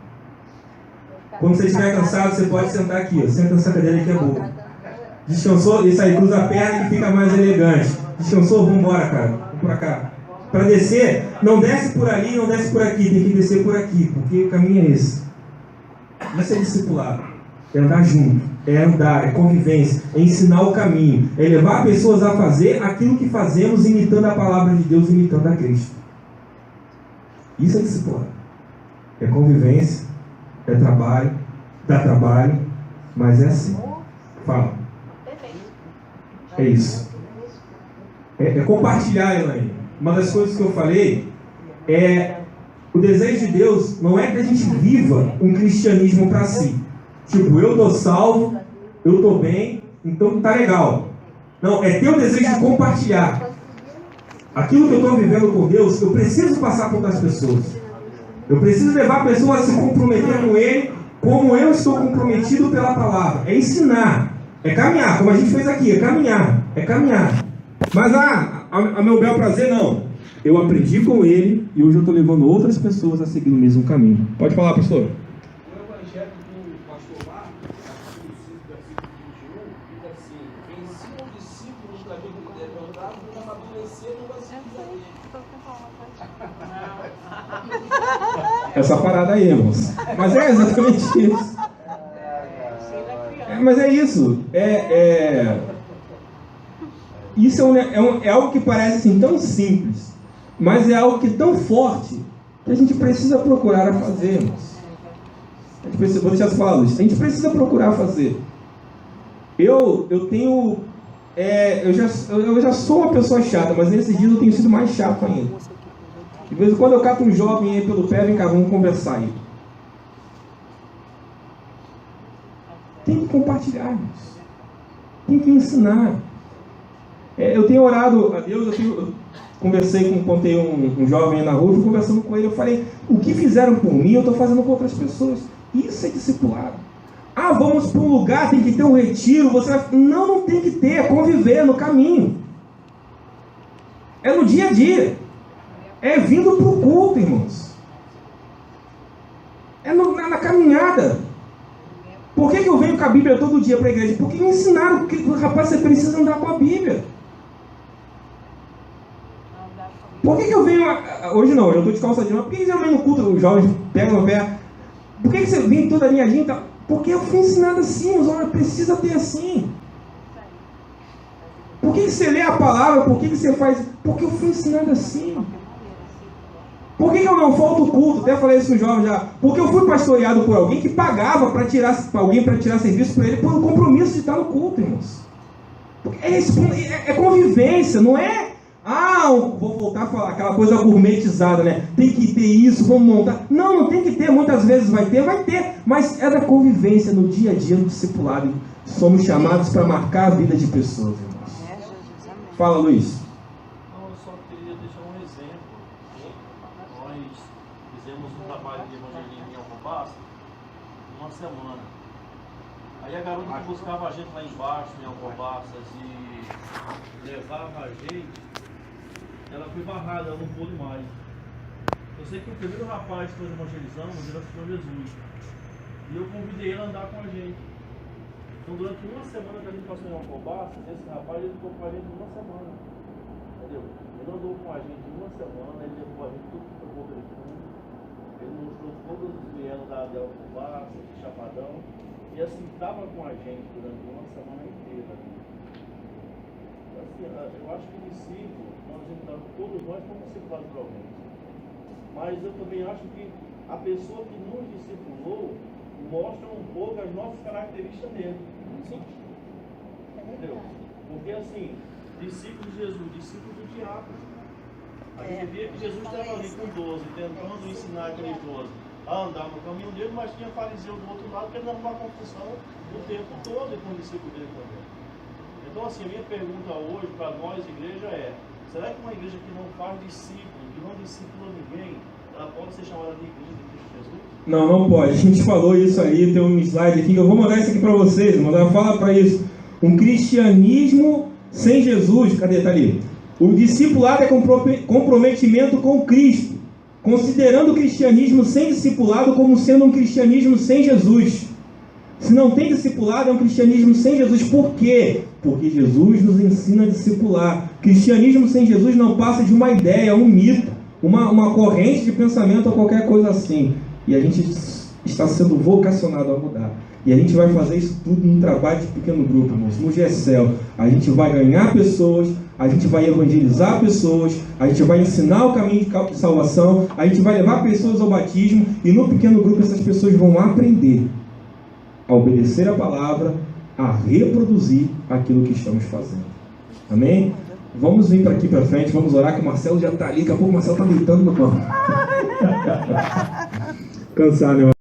Speaker 1: Quando você estiver cansado, você pode sentar aqui, ó. Senta nessa cadeira que é boa. Descansou? Isso aí, cruza a perna que fica mais elegante. Descansou? Vamos embora, cara. Vamos pra cá. Para descer, não desce por ali, não desce por aqui. Tem que descer por aqui, porque o caminho é esse. Isso é discipulado. É andar junto. É andar, é convivência. É ensinar o caminho. É levar pessoas a fazer aquilo que fazemos, imitando a palavra de Deus, imitando a Cristo. Isso é discipulado. É convivência. É trabalho. Dá trabalho. Mas é assim. Fala. É isso. É compartilhar, Elaine. Uma das coisas que eu falei é o desejo de Deus não é que a gente viva um cristianismo para si. Tipo, eu tô salvo, eu tô bem, então tá legal. Não, é ter o desejo de compartilhar. Aquilo que eu estou vivendo com Deus, eu preciso passar para outras pessoas. Eu preciso levar a pessoa a se comprometer com Ele como eu estou comprometido pela palavra. É ensinar. É caminhar, como a gente fez aqui, é caminhar. É caminhar. Mas, a meu bel prazer, não. Eu aprendi com ele e hoje eu estou levando outras pessoas a seguir o mesmo caminho. Pode falar, pastor. O evangelho do pastor Marcos, capítulo 5, versículo 21, diz assim: ensina o discípulo no caminho que deve andar, para amadurecer no vacilo. Essa parada aí, irmãos. Mas é exatamente isso. Mas é isso. Isso é algo que parece assim, tão simples, mas é algo que é tão forte que a gente precisa procurar a fazer. Vou deixar você falar, Luiz. A gente precisa procurar fazer. Eu tenho... eu já sou uma pessoa chata, mas nesses dias eu tenho sido mais chato ainda. De vez em quando eu cato um jovem aí pelo pé, vem cá, vamos conversar aí. Tem que compartilhar, irmãos. Tem que ensinar. Eu tenho orado a Deus, contei um jovem aí na rua, fui conversando com ele, eu falei, o que fizeram por mim, eu estou fazendo com outras pessoas. Isso é discipulado. Ah, vamos para um lugar, tem que ter um retiro. Não tem que ter, é conviver no caminho. É no dia a dia. É vindo para o culto, irmãos. É na caminhada. Por que eu venho com a Bíblia todo dia para a igreja? Porque me ensinaram que, rapaz, você precisa andar com a Bíblia. Por que eu venho... Hoje não, eu estou de calça jeans. Por que eu venho no culto, os jovens pegam no pé? Por que você vem toda alinhadinha? Tá? Porque eu fui ensinado assim, os homens precisam ter assim. Por que você lê a palavra? Por que você faz... Porque eu fui ensinado assim. Por que eu não falto o culto? Até falei isso com os jovens já. Porque eu fui pastoreado por alguém que pagava para alguém para tirar serviço para ele por um compromisso de estar no culto, irmãos. É convivência, não é... vou voltar a falar aquela coisa gourmetizada, né? Tem que ter isso, vamos montar. Não tem que ter, muitas vezes vai ter, mas é da convivência no dia a dia, no discipulado. Somos chamados para marcar a vida de pessoas, irmãos. Fala, Luiz.
Speaker 5: Não, eu só queria deixar um exemplo. Nós fizemos um trabalho de evangelismo em Alcobaça uma semana. Aí a garota que buscava a gente lá embaixo, em Alcobaças, e levava a gente, ela foi barrada, ela não pôde mais. Eu sei que o primeiro rapaz que nós evangelizamos, ele aceitou Jesus. E eu convidei ele a andar com a gente. Então durante uma semana que a gente passou em Alcobaça, esse rapaz ele ficou com a gente uma semana. Entendeu? Ele andou com a gente uma semana, ele levou a gente tudo para o Porto de Fundo. Ele mostrou todos os vientos da Alcobaça, de Chapadão. E assim, estava com a gente durante uma semana inteira. Assim, eu acho que o discípulo, todos nós somos discipulados por alguém. Mas eu também acho que a pessoa que nos discipulou mostra um pouco as nossas características dele. Sim. Entendeu? Porque assim, discípulo de Jesus, discípulo do diabo. A gente via que Jesus estava ali com 12, tentando ensinar aqueles 12 a andar no caminho dele, mas tinha fariseu do outro lado querendo arrumar confusão o tempo todo com o discípulo dele também. Então assim, a minha pergunta hoje para nós, igreja, é: será que uma igreja que não faz discípulo, que não discipula ninguém, ela pode ser chamada de igreja de Cristo Jesus?
Speaker 1: Não pode. A gente falou isso aí, tem um slide aqui, eu vou mandar isso aqui para vocês, fala para isso. Um cristianismo sem Jesus, cadê? Tá ali. O discipulado é comprometimento com Cristo, considerando o cristianismo sem discipulado como sendo um cristianismo sem Jesus. Se não tem discipulado, é um cristianismo sem Jesus. Por quê? Porque Jesus nos ensina a discipular. Cristianismo sem Jesus não passa de uma ideia, um mito, uma corrente de pensamento ou qualquer coisa assim. E a gente está sendo vocacionado a mudar. E a gente vai fazer isso tudo num trabalho de pequeno grupo, irmãos, no GECEL. A gente vai ganhar pessoas, a gente vai evangelizar pessoas, a gente vai ensinar o caminho de salvação, a gente vai levar pessoas ao batismo, e no pequeno grupo essas pessoas vão aprender a obedecer a palavra, a reproduzir aquilo que estamos fazendo. Amém? Vamos vir para aqui para frente, vamos orar, que o Marcelo já está ali, daqui a pouco o Marcelo está deitando no banco. Cansado, né?